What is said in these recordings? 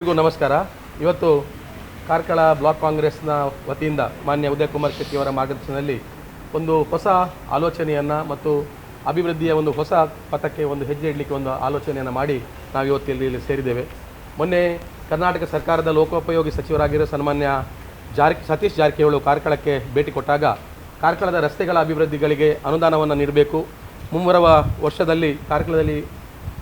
ನಮಸ್ಕಾರ. ಇವತ್ತು ಕಾರ್ಕಳ ಬ್ಲಾಕ್ ಕಾಂಗ್ರೆಸ್ನ ವತಿಯಿಂದ ಮಾನ್ಯ ಉದಯ್ ಕುಮಾರ್ ಶೆಟ್ಟಿಯವರ ಮಾರ್ಗದರ್ಶನದಲ್ಲಿ ಒಂದು ಹೊಸ ಆಲೋಚನೆಯನ್ನು ಮತ್ತು ಅಭಿವೃದ್ಧಿಯ ಒಂದು ಹೊಸ ಪಥಕ್ಕೆ ಒಂದು ಹೆಜ್ಜೆ ಇಡಲಿಕ್ಕೆ ಒಂದು ಆಲೋಚನೆಯನ್ನು ಮಾಡಿ ನಾವು ಇವತ್ತು ಇಲ್ಲಿ ಸೇರಿದ್ದೇವೆ. ಮೊನ್ನೆ ಕರ್ನಾಟಕ ಸರ್ಕಾರದ ಲೋಕೋಪಯೋಗಿ ಸಚಿವರಾಗಿರೋ ಸನ್ಮಾನ್ಯ ಸತೀಶ್ ಜಾರಕಿಹೊಳಿ ಕಾರ್ಕಳಕ್ಕೆ ಭೇಟಿ ಕೊಟ್ಟಾಗ ಕಾರ್ಕಳದ ರಸ್ತೆಗಳ ಅಭಿವೃದ್ಧಿಗಳಿಗೆ ಅನುದಾನವನ್ನು ನೀಡಬೇಕು, ಮುಂಬರುವ ವರ್ಷದಲ್ಲಿ ಕಾರ್ಕಳದಲ್ಲಿ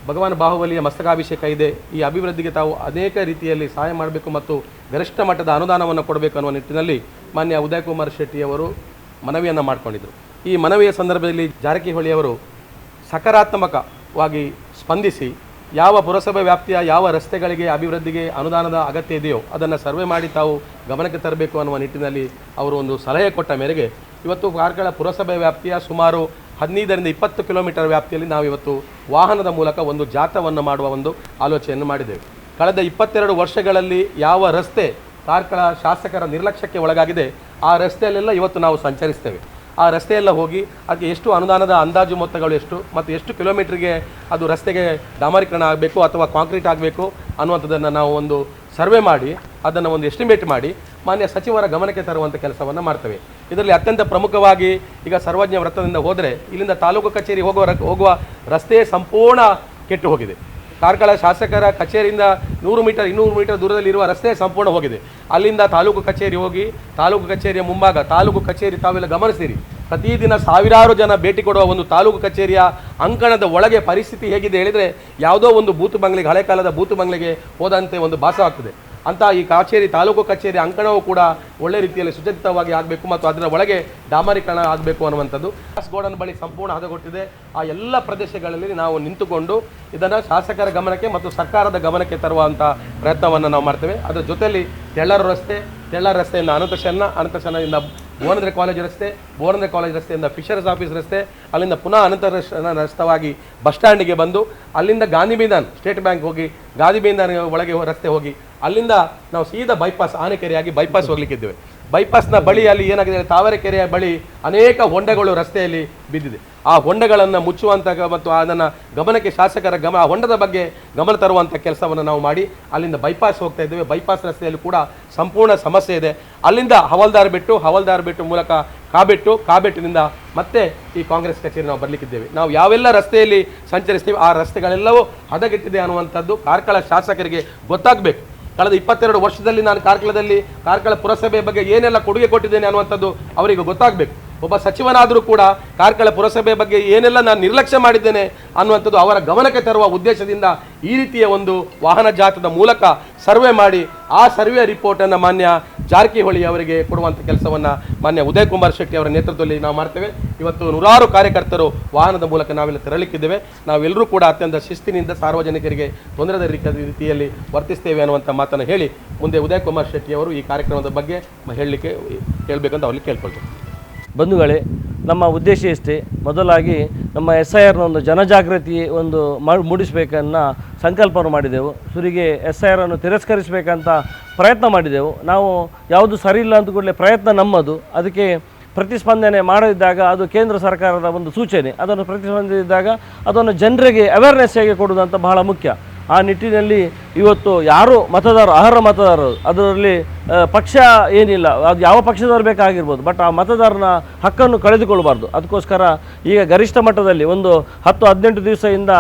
ಭಗವಾನ್ ಬಾಹುಬಲಿಯ ಮಸ್ತಕಾಭಿಷೇಕ ಇದೆ, ಈ ಅಭಿವೃದ್ಧಿಗೆ ತಾವು ಅನೇಕ ರೀತಿಯಲ್ಲಿ ಸಹಾಯ ಮಾಡಬೇಕು ಮತ್ತು ಗರಿಷ್ಠ ಮಟ್ಟದ ಅನುದಾನವನ್ನು ಕೊಡಬೇಕು ಅನ್ನುವ ನಿಟ್ಟಿನಲ್ಲಿ ಮಾನ್ಯ ಉದಯ್ ಕುಮಾರ್ ಶೆಟ್ಟಿಯವರು ಮನವಿಯನ್ನು ಮಾಡಿಕೊಂಡಿದ್ದರು. ಈ ಮನವಿಯ ಸಂದರ್ಭದಲ್ಲಿ ಜಾರಕಿಹೊಳಿಯವರು ಸಕಾರಾತ್ಮಕವಾಗಿ ಸ್ಪಂದಿಸಿ ಯಾವ ಪುರಸಭೆ ವ್ಯಾಪ್ತಿಯ ಯಾವ ರಸ್ತೆಗಳಿಗೆ ಅಭಿವೃದ್ಧಿಗೆ ಅನುದಾನದ ಅಗತ್ಯ ಇದೆಯೋ ಅದನ್ನು ಸರ್ವೆ ಮಾಡಿ ತಾವು ಗಮನಕ್ಕೆ ತರಬೇಕು ಅನ್ನುವ ನಿಟ್ಟಿನಲ್ಲಿ ಅವರು ಒಂದು ಸಲಹೆ ಕೊಟ್ಟ ಮೇರೆಗೆ ಇವತ್ತು ಕಾರ್ಕಳ ಪುರಸಭೆ ವ್ಯಾಪ್ತಿಯ ಸುಮಾರು 15ರಿಂದ 20 ಕಿಲೋಮೀಟರ್ ವ್ಯಾಪ್ತಿಯಲ್ಲಿ ನಾವು ಇವತ್ತು ವಾಹನದ ಮೂಲಕ ಒಂದು ಜಾಥಾವನ್ನು ಮಾಡುವ ಒಂದು ಆಲೋಚನೆಯನ್ನು ಮಾಡಿದ್ದೇವೆ. ಕಳೆದ 22 ವರ್ಷಗಳಲ್ಲಿ ಯಾವ ರಸ್ತೆ ಕಾರ್ಕಳ ಶಾಸಕರ ನಿರ್ಲಕ್ಷ್ಯಕ್ಕೆ ಒಳಗಾಗಿದೆ ಆ ರಸ್ತೆಯಲ್ಲೆಲ್ಲ ಇವತ್ತು ನಾವು ಸಂಚರಿಸ್ತೇವೆ. ಆ ರಸ್ತೆಯೆಲ್ಲ ಹೋಗಿ ಅದಕ್ಕೆ ಎಷ್ಟು ಅನುದಾನದ ಅಂದಾಜು ಮೊತ್ತಗಳು ಎಷ್ಟು ಮತ್ತು ಎಷ್ಟು ಕಿಲೋಮೀಟ್ರಿಗೆ ಅದು ರಸ್ತೆಗೆ ಡಾಮರೀಕರಣ ಆಗಬೇಕು ಅಥವಾ ಕಾಂಕ್ರೀಟ್ ಆಗಬೇಕು ಅನ್ನುವಂಥದ್ದನ್ನು ನಾವು ಒಂದು ಸರ್ವೆ ಮಾಡಿ ಅದನ್ನು ಒಂದು ಎಸ್ಟಿಮೇಟ್ ಮಾಡಿ ಮಾನ್ಯ ಸಚಿವರ ಗಮನಕ್ಕೆ ತರುವಂಥ ಕೆಲಸವನ್ನು ಮಾಡ್ತೇವೆ. ಇದರಲ್ಲಿ ಅತ್ಯಂತ ಪ್ರಮುಖವಾಗಿ ಈಗ ಸರ್ವಜ್ಞ ವೃತ್ತದಿಂದ ಹೋದರೆ ಇಲ್ಲಿಂದ ತಾಲೂಕು ಕಚೇರಿ ಹೋಗುವ ರಸ್ತೆ ಸಂಪೂರ್ಣ ಕೆಟ್ಟು ಹೋಗಿದೆ. ಕಾರ್ಕಳ ಶಾಸಕರ ಕಚೇರಿಯಿಂದ 100 ಮೀಟರ್ 200 ಮೀಟರ್ ದೂರದಲ್ಲಿರುವ ರಸ್ತೆ ಸಂಪೂರ್ಣ ಹೋಗಿದೆ. ಅಲ್ಲಿಂದ ತಾಲೂಕು ಕಚೇರಿ ಹೋಗಿ ತಾಲೂಕು ಕಚೇರಿಯ ಮುಂಭಾಗ ತಾಲೂಕು ಕಚೇರಿ ತಾವೆಲ್ಲ ಗಮನಿಸಿರಿ, ಪ್ರತಿದಿನ ಸಾವಿರಾರು ಜನ ಭೇಟಿ ಕೊಡುವ ಒಂದು ತಾಲೂಕು ಕಚೇರಿಯ ಅಂಕಣದ ಒಳಗೆ ಪರಿಸ್ಥಿತಿ ಹೇಗಿದೆ ಹೇಳಿದರೆ ಯಾವುದೋ ಒಂದು ಬೂತು ಬಂಗ್ಲೆಗೆ ಹಳೆ ಕಾಲದ ಬೂತು ಬಂಗ್ಲೆಗೆ ಹೋದಂತೆ ಒಂದು ಭಾಸವಾಗ್ತದೆ. ಅಂತ ಈ ತಾಲೂಕು ಕಚೇರಿ ಅಂಕಣವೂ ಕೂಡ ಒಳ್ಳೆ ರೀತಿಯಲ್ಲಿ ಸುಸಜ್ಜಿತವಾಗಿ ಆಗಬೇಕು ಮತ್ತು ಅದರ ಒಳಗೆ ಡಾಮರೀಕರಣ ಆಗಬೇಕು ಅನ್ನುವಂಥದ್ದು. ಗೋಡನ್ ಬಳಿ ಸಂಪೂರ್ಣ ಹದಗೊಟ್ಟಿದೆ. ಆ ಎಲ್ಲ ಪ್ರದೇಶಗಳಲ್ಲಿ ನಾವು ನಿಂತುಕೊಂಡು ಇದನ್ನು ಶಾಸಕರ ಗಮನಕ್ಕೆ ಮತ್ತು ಸರ್ಕಾರದ ಗಮನಕ್ಕೆ ತರುವಂಥ ಪ್ರಯತ್ನವನ್ನು ನಾವು ಮಾಡ್ತೇವೆ. ಅದರ ಜೊತೆಯಲ್ಲಿ ತೆಳ್ಳರ ರಸ್ತೆಯಿಂದ ಅನಂತಶನದಿಂದ ಬೋನಂದ್ರೆ ಕಾಲೇಜ್ ರಸ್ತೆ, ಬೋನಂದ್ರೆ ಕಾಲೇಜ್ ರಸ್ತೆಯಿಂದ ಫಿಶರ್ಸ್ ಆಫೀಸ್ ರಸ್ತೆ, ಅಲ್ಲಿಂದ ಪುನಃ ರಸ್ತವಾಗಿ ಬಸ್ ಸ್ಟ್ಯಾಂಡಿಗೆ ಬಂದು ಅಲ್ಲಿಂದ ಗಾಂಧಿ ಮೈದಾನ್ ಸ್ಟೇಟ್ ಬ್ಯಾಂಕ್ ಹೋಗಿ ಗಾಂಧಿ ಮೈದಾನ ಒಳಗೆ ರಸ್ತೆ ಹೋಗಿ ಅಲ್ಲಿಂದ ನಾವು ಸೀದಾ ಬೈಪಾಸ್ ಆನೆಕೆರೆಯಾಗಿ ಬೈಪಾಸ್ ಹೋಗ್ಲಿಕ್ಕಿದ್ದೇವೆ. ಬೈಪಾಸ್ನ ಬಳಿ ಅಲ್ಲಿ ಏನಾಗಿದೆ, ತಾವರೆಕೆರೆಯ ಬಳಿ ಅನೇಕ ಹೊಂಡಗಳು ರಸ್ತೆಯಲ್ಲಿ ಬಿದ್ದಿದೆ. ಆ ಹೊಂಡಗಳನ್ನು ಮುಚ್ಚುವಂಥ ಮತ್ತು ಅದನ್ನು ಗಮನಕ್ಕೆ ಶಾಸಕರ ಆ ಹೊಂಡದ ಬಗ್ಗೆ ಗಮನ ತರುವಂಥ ಕೆಲಸವನ್ನು ನಾವು ಮಾಡಿ ಅಲ್ಲಿಂದ ಬೈಪಾಸ್ ಹೋಗ್ತಾ ಇದ್ದೇವೆ. ಬೈಪಾಸ್ ರಸ್ತೆಯಲ್ಲಿ ಕೂಡ ಸಂಪೂರ್ಣ ಸಮಸ್ಯೆ ಇದೆ. ಅಲ್ಲಿಂದ ಹವಲ್ದಾರ್ ಬೆಟ್ಟು ಮೂಲಕ ಕಾಬೆಟ್ಟಿನಿಂದ ಮತ್ತೆ ಈ ಕಾಂಗ್ರೆಸ್ ಕಚೇರಿ ನಾವು ಬರಲಿಕ್ಕಿದ್ದೇವೆ. ನಾವು ಯಾವೆಲ್ಲ ರಸ್ತೆಯಲ್ಲಿ ಸಂಚರಿಸ್ತೀವಿ ಆ ರಸ್ತೆಗಳೆಲ್ಲವೂ ಹದಗೆಟ್ಟಿದೆ ಅನ್ನುವಂಥದ್ದು ಕಾರ್ಕಳ ಶಾಸಕರಿಗೆ ಗೊತ್ತಾಗಬೇಕು. ಕಳೆದ 22 ವರ್ಷದಲ್ಲಿ ನಾನು ಕಾರ್ಕಳ ಪುರಸಭೆ ಬಗ್ಗೆ ಏನೆಲ್ಲ ಕೊಡುಗೆ ಕೊಟ್ಟಿದ್ದೇನೆ ಅನ್ನುವಂಥದ್ದು ಅವರಿಗೆ ಗೊತ್ತಾಗಬೇಕು. ಒಬ್ಬ ಸಚಿವನಾದರೂ ಕೂಡ ಕಾರ್ಕಳ ಪುರಸಭೆ ಬಗ್ಗೆ ಏನೆಲ್ಲ ನಾನು ನಿರ್ಲಕ್ಷ್ಯ ಮಾಡಿದ್ದೇನೆ ಅನ್ನುವಂಥದ್ದು ಅವರ ಗಮನಕ್ಕೆ ತರುವ ಉದ್ದೇಶದಿಂದ ಈ ರೀತಿಯ ಒಂದು ವಾಹನ ಜಾಥಾದ ಮೂಲಕ ಸರ್ವೆ ಮಾಡಿ ಆ ಸರ್ವೆ ರಿಪೋರ್ಟನ್ನು ಮಾನ್ಯ ಜಾರಕಿಹೊಳಿ ಅವರಿಗೆ ಕೊಡುವಂಥ ಕೆಲಸವನ್ನು ಮಾನ್ಯ ಉದಯ್ ಕುಮಾರ್ ಶೆಟ್ಟಿ ಅವರ ನೇತೃತ್ವದಲ್ಲಿ ನಾವು ಮಾಡ್ತೇವೆ. ಇವತ್ತು 100 ಕಾರ್ಯಕರ್ತರು ವಾಹನದ ಮೂಲಕ ನಾವೆಲ್ಲ ತೆರಳಿಕ್ಕಿದ್ದೇವೆ. ನಾವೆಲ್ಲರೂ ಕೂಡ ಅತ್ಯಂತ ಶಿಸ್ತಿನಿಂದ ಸಾರ್ವಜನಿಕರಿಗೆ ತೊಂದರೆ ರೀತಿಯಲ್ಲಿ ವರ್ತಿಸ್ತೇವೆ ಅನ್ನುವಂಥ ಮಾತನ್ನು ಹೇಳಿ ಮುಂದೆ ಉದಯ್ ಕುಮಾರ್ ಶೆಟ್ಟಿ ಅವರು ಈ ಕಾರ್ಯಕ್ರಮದ ಬಗ್ಗೆ ಹೇಳಬೇಕಂತ ಅವರಿಗೆ ಕೇಳ್ಕೊಳ್ತೇವೆ. ಬಂಧುಗಳೇ, ನಮ್ಮ ಉದ್ದೇಶ ಇಷ್ಟೇ. ಮೊದಲಾಗಿ ನಮ್ಮ SIRನ ಒಂದು ಜನಜಾಗೃತಿ ಒಂದು ಮೂಡಿಸಬೇಕನ್ನ ಸಂಕಲ್ಪವನ್ನು ಮಾಡಿದೆವು. ಸುರಿಗೆ SIRನ್ನು ತಿರಸ್ಕರಿಸಬೇಕಂತ ಪ್ರಯತ್ನ ಮಾಡಿದೆವು. ನಾವು ಯಾವುದು ಸರಿ ಇಲ್ಲ ಅಂತ ಕೂಡಲೇ ಪ್ರಯತ್ನ ನಮ್ಮದು, ಅದಕ್ಕೆ ಪ್ರತಿಸ್ಪಂದನೆ ಮಾಡದಿದ್ದಾಗ ಅದು ಕೇಂದ್ರ ಸರ್ಕಾರದ ಒಂದು ಸೂಚನೆ, ಅದನ್ನು ಪ್ರತಿಸ್ಪಂದಿಸಿದಾಗ ಅದನ್ನು ಜನರಿಗೆ ಅವೇರ್ನೆಸ್ ಹೇಗೆ ಕೊಡುವುದಂತ ಬಹಳ ಮುಖ್ಯ. ಆ ನಿಟ್ಟಿನಲ್ಲಿ ಇವತ್ತು ಯಾರು ಅರ್ಹ ಮತದಾರರು, ಅದರಲ್ಲಿ ಪಕ್ಷ ಏನಿಲ್ಲ, ಅದು ಯಾವ ಪಕ್ಷದವರು ಬೇಕಾಗಿರ್ಬೋದು, ಬಟ್ ಆ ಮತದಾರನ ಹಕ್ಕನ್ನು ಕಳೆದುಕೊಳ್ಳಬಾರ್ದು. ಅದಕ್ಕೋಸ್ಕರ ಈಗ ಗರಿಷ್ಠ ಮಟ್ಟದಲ್ಲಿ ಒಂದು 10-18 ದಿವಸದಿಂದ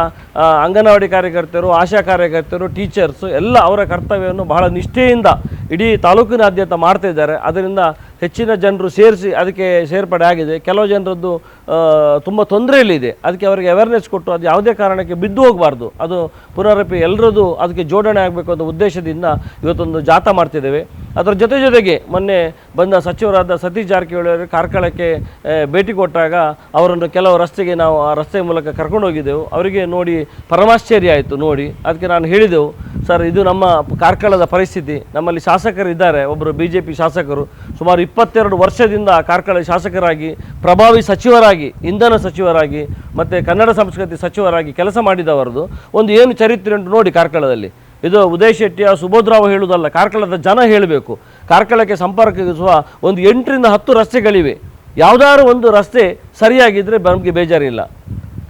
ಅಂಗನವಾಡಿ ಕಾರ್ಯಕರ್ತರು, ಆಶಾ ಕಾರ್ಯಕರ್ತರು, ಟೀಚರ್ಸು ಎಲ್ಲ ಅವರ ಕರ್ತವ್ಯವನ್ನು ಬಹಳ ನಿಷ್ಠೆಯಿಂದ ಇಡೀ ತಾಲೂಕಿನಾದ್ಯಂತ ಮಾಡ್ತಾ ಇದ್ದಾರೆ. ಅದರಿಂದ ಹೆಚ್ಚಿನ ಜನರು ಅದಕ್ಕೆ ಸೇರ್ಪಡೆ ಆಗಿದೆ. ಕೆಲವು ಜನರದ್ದು ತುಂಬ ತೊಂದರೆಯಲ್ಲಿದೆ. ಅದಕ್ಕೆ ಅವರಿಗೆ ಅವೇರ್ನೆಸ್ ಕೊಟ್ಟು ಅದು ಯಾವುದೇ ಕಾರಣಕ್ಕೆ ಬಿದ್ದು ಹೋಗಬಾರ್ದು, ಅದು ಪುನರಪಿ ಎಲ್ಲರದ್ದು ಅದಕ್ಕೆ ಜೋಡಣೆ ಆಗಬೇಕು ಅನ್ನೋ ಉದ್ದೇಶದಿಂದ ಇವತ್ತೊಂದು ಜಾಥಾ ಮಾಡ್ತಿದ್ದೇವೆ. ಅದರ ಜೊತೆಗೆ ಮೊನ್ನೆ ಬಂದ ಸಚಿವರಾದ ಸತೀಶ್ ಜಾರಕಿಹೊಳಿ ಅವರು ಕಾರ್ಕಳಕ್ಕೆ ಭೇಟಿ ಕೊಟ್ಟಾಗ ಅವರನ್ನು ಕೆಲವು ರಸ್ತೆಗೆ ನಾವು ಆ ರಸ್ತೆ ಮೂಲಕ ಕರ್ಕೊಂಡು ಹೋಗಿದ್ದೆವು. ಅವರಿಗೆ ನೋಡಿ ಪರಮಾಶ್ಚರ್ಯ ಆಯಿತು. ನೋಡಿ ಅದಕ್ಕೆ ನಾನು ಹೇಳಿದೆವು, ಸರ್ ಇದು ನಮ್ಮ ಕಾರ್ಕಳದ ಪರಿಸ್ಥಿತಿ, ನಮ್ಮಲ್ಲಿ ಶಾಸಕರು ಇದ್ದಾರೆ, ಒಬ್ಬರು BJP ಶಾಸಕರು ಸುಮಾರು 22 ವರ್ಷದಿಂದ ಕಾರ್ಕಳ ಶಾಸಕರಾಗಿ, ಪ್ರಭಾವಿ ಸಚಿವರಾಗಿ, ಇಂಧನ ಸಚಿವರಾಗಿ ಮತ್ತು ಕನ್ನಡ ಸಂಸ್ಕೃತಿ ಸಚಿವರಾಗಿ ಕೆಲಸ ಮಾಡಿದವರದು ಒಂದು ಏನು ಚರಿತ್ರೆ ಉಂಟು ನೋಡಿ ಕಾರ್ಕಳದಲ್ಲಿ. ಇದು ಉದಯ್ ಶೆಟ್ಟಿಯ ಸುಬೋಧರಾವ್ ಹೇಳುವುದಲ್ಲ, ಕಾರ್ಕಳದ ಜನ ಹೇಳಬೇಕು. ಕಾರ್ಕಳಕ್ಕೆ ಸಂಪರ್ಕಿಸುವ ಒಂದು 8ರಿಂದ 10 ರಸ್ತೆಗಳಿವೆ. ಯಾವುದಾದ್ರು ಒಂದು ರಸ್ತೆ ಸರಿಯಾಗಿದ್ದರೆ ನಮಗೆ ಬೇಜಾರಿಲ್ಲ.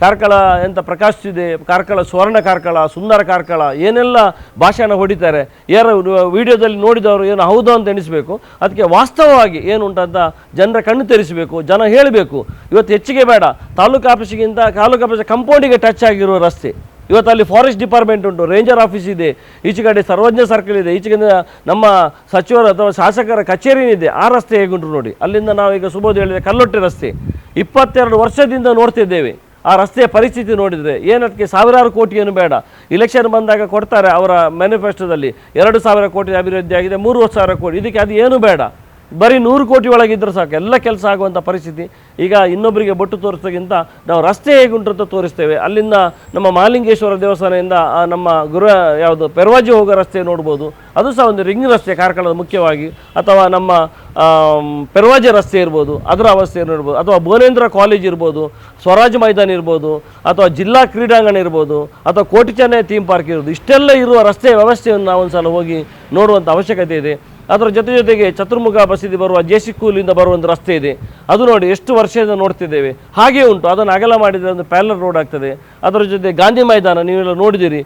ಕಾರ್ಕಳ ಎಂಥ ಪ್ರಕಾಶಿಸಿದೆ, ಕಾರ್ಕಳ ಸುವರ್ಣ ಕಾರ್ಕಳ, ಸುಂದರ ಕಾರ್ಕಳ, ಏನೆಲ್ಲ ಭಾಷಣ ಹೊಡಿತಾರೆ. ಯಾರು ವಿಡಿಯೋದಲ್ಲಿ ನೋಡಿದವರು ಏನು ಹೌದು ಅಂತ ಎಣಿಸಬೇಕು. ಅದಕ್ಕೆ ವಾಸ್ತವವಾಗಿ ಏನುಂಟಂತ ಜನರ ಕಣ್ಣು ತೆರೆಸಬೇಕು, ಜನ ಹೇಳಬೇಕು. ಇವತ್ತು ಹೆಚ್ಚಿಗೆ ಬೇಡ, ತಾಲೂಕು ಆಫೀಸಿಗಿಂತ ತಾಲೂಕು ಆಫೀಸ್ ಕಂಪೌಂಡಿಗೆ ಟಚ್ ಆಗಿರುವ ರಸ್ತೆ. ಇವತ್ತು ಅಲ್ಲಿ ಫಾರೆಸ್ಟ್ ಡಿಪಾರ್ಟ್ಮೆಂಟ್ ಉಂಟು, ರೇಂಜರ್ ಆಫೀಸ್ ಇದೆ, ಈಚೆ ಕಡೆ ಸರ್ವಜ್ಞ ಸರ್ಕಲ್ ಇದೆ, ಈಚೆ ಕಡೆ ನಮ್ಮ ಸಚಿವರ ಅಥವಾ ಶಾಸಕರ ಕಚೇರಿ ಇದೆ. ಆ ರಸ್ತೆ ಹೇಗುಂಟು ನೋಡಿ. ಅಲ್ಲಿಂದ ನಾವೀಗ ಸುಬೋಧ್ ಹೇಳಿದ ಕಲ್ಲೊಟ್ಟೆ ರಸ್ತೆ 22 ವರ್ಷದಿಂದ ನೋಡ್ತಿದ್ದೇವೆ. ಆ ರಸ್ತೆಯ ಪರಿಸ್ಥಿತಿ ನೋಡಿದರೆ ಏನಕ್ಕೆ ಸಾವಿರಾರು ಕೋಟಿಯನ್ನು ಬೇಡ. ಇಲೆಕ್ಷನ್ ಬಂದಾಗ ಕೊಡ್ತಾರೆ ಅವರ ಮ್ಯಾನಿಫೆಸ್ಟೋದಲ್ಲಿ 2,000 ಕೋಟಿ ಅಭಿವೃದ್ಧಿ ಆಗಿದೆ, 3,000 ಕೋಟಿ. ಇದಕ್ಕೆ ಅದು ಏನು ಬೇಡ, ಬರೀ 100 ಕೋಟಿ ಒಳಗಿದ್ದರೂ ಸಾಕು, ಎಲ್ಲ ಕೆಲಸ ಆಗುವಂಥ ಪರಿಸ್ಥಿತಿ. ಈಗ ಇನ್ನೊಬ್ಬರಿಗೆ ಬೊಟ್ಟು ತೋರಿಸೋಕ್ಕಿಂತ ನಾವು ರಸ್ತೆ ಹೇಗುಂಟು ಅಂತ ತೋರಿಸ್ತೇವೆ. ಅಲ್ಲಿಂದ ನಮ್ಮ ಮಹಾಲಿಂಗೇಶ್ವರ ದೇವಸ್ಥಾನದಿಂದ ನಮ್ಮ ಯಾವುದು ಪೆರ್ವಾಜಿ ಹೋಗೋ ರಸ್ತೆ ನೋಡ್ಬೋದು, ಅದು ಸಹ ಒಂದು ರಿಂಗ್ ರಸ್ತೆ ಕಾರ್ಕಳದ ಮುಖ್ಯವಾಗಿ. ಅಥವಾ ನಮ್ಮ ಪೆರ್ವಾಜಿ ರಸ್ತೆ ಇರ್ಬೋದು, ಅದರ ಅವಸ್ಥೆಯನ್ನು ಇರ್ಬೋದು. ಅಥವಾ ಭುವನೇಂದ್ರ ಕಾಲೇಜ್ ಇರ್ಬೋದು, ಸ್ವರಾಜ್ ಮೈದಾನ ಇರ್ಬೋದು, ಅಥವಾ ಜಿಲ್ಲಾ ಕ್ರೀಡಾಂಗಣ ಇರ್ಬೋದು, ಅಥವಾ ಕೋಟಿ ಚೆನ್ನೈ ಥೀಮ್ ಪಾರ್ಕ್ ಇರ್ಬೋದು. ಇಷ್ಟೆಲ್ಲ ಇರುವ ರಸ್ತೆಯ ವ್ಯವಸ್ಥೆಯನ್ನು ನಾವು ಒಂದು ಸಲ ಹೋಗಿ ನೋಡುವಂಥ ಅವಶ್ಯಕತೆ ಇದೆ. ಅದರ ಜೊತೆಗೆ ಚತುರ್ಮುಖ ಬಸದಿ ಬರುವ ಜೆಸಿ ಸ್ಕೂಲಿಂದ ಬರುವಂಥ ರಸ್ತೆ ಇದೆ, ಅದು ನೋಡಿ ಎಷ್ಟು ವರ್ಷದಿಂದ ನೋಡ್ತಿದ್ದೇವೆ. ಹಾಗೇ ಉಂಟು, ಅದನ್ನು ಅಗಲ ಮಾಡಿದರೆ ಒಂದು ಪ್ಯಾರಲಲ್ ರೋಡ್ ಆಗ್ತದೆ. ಅದರ ಜೊತೆ ಗಾಂಧಿ ಮೈದಾನ ನೀವೆಲ್ಲ ನೋಡಿದಿರಿ,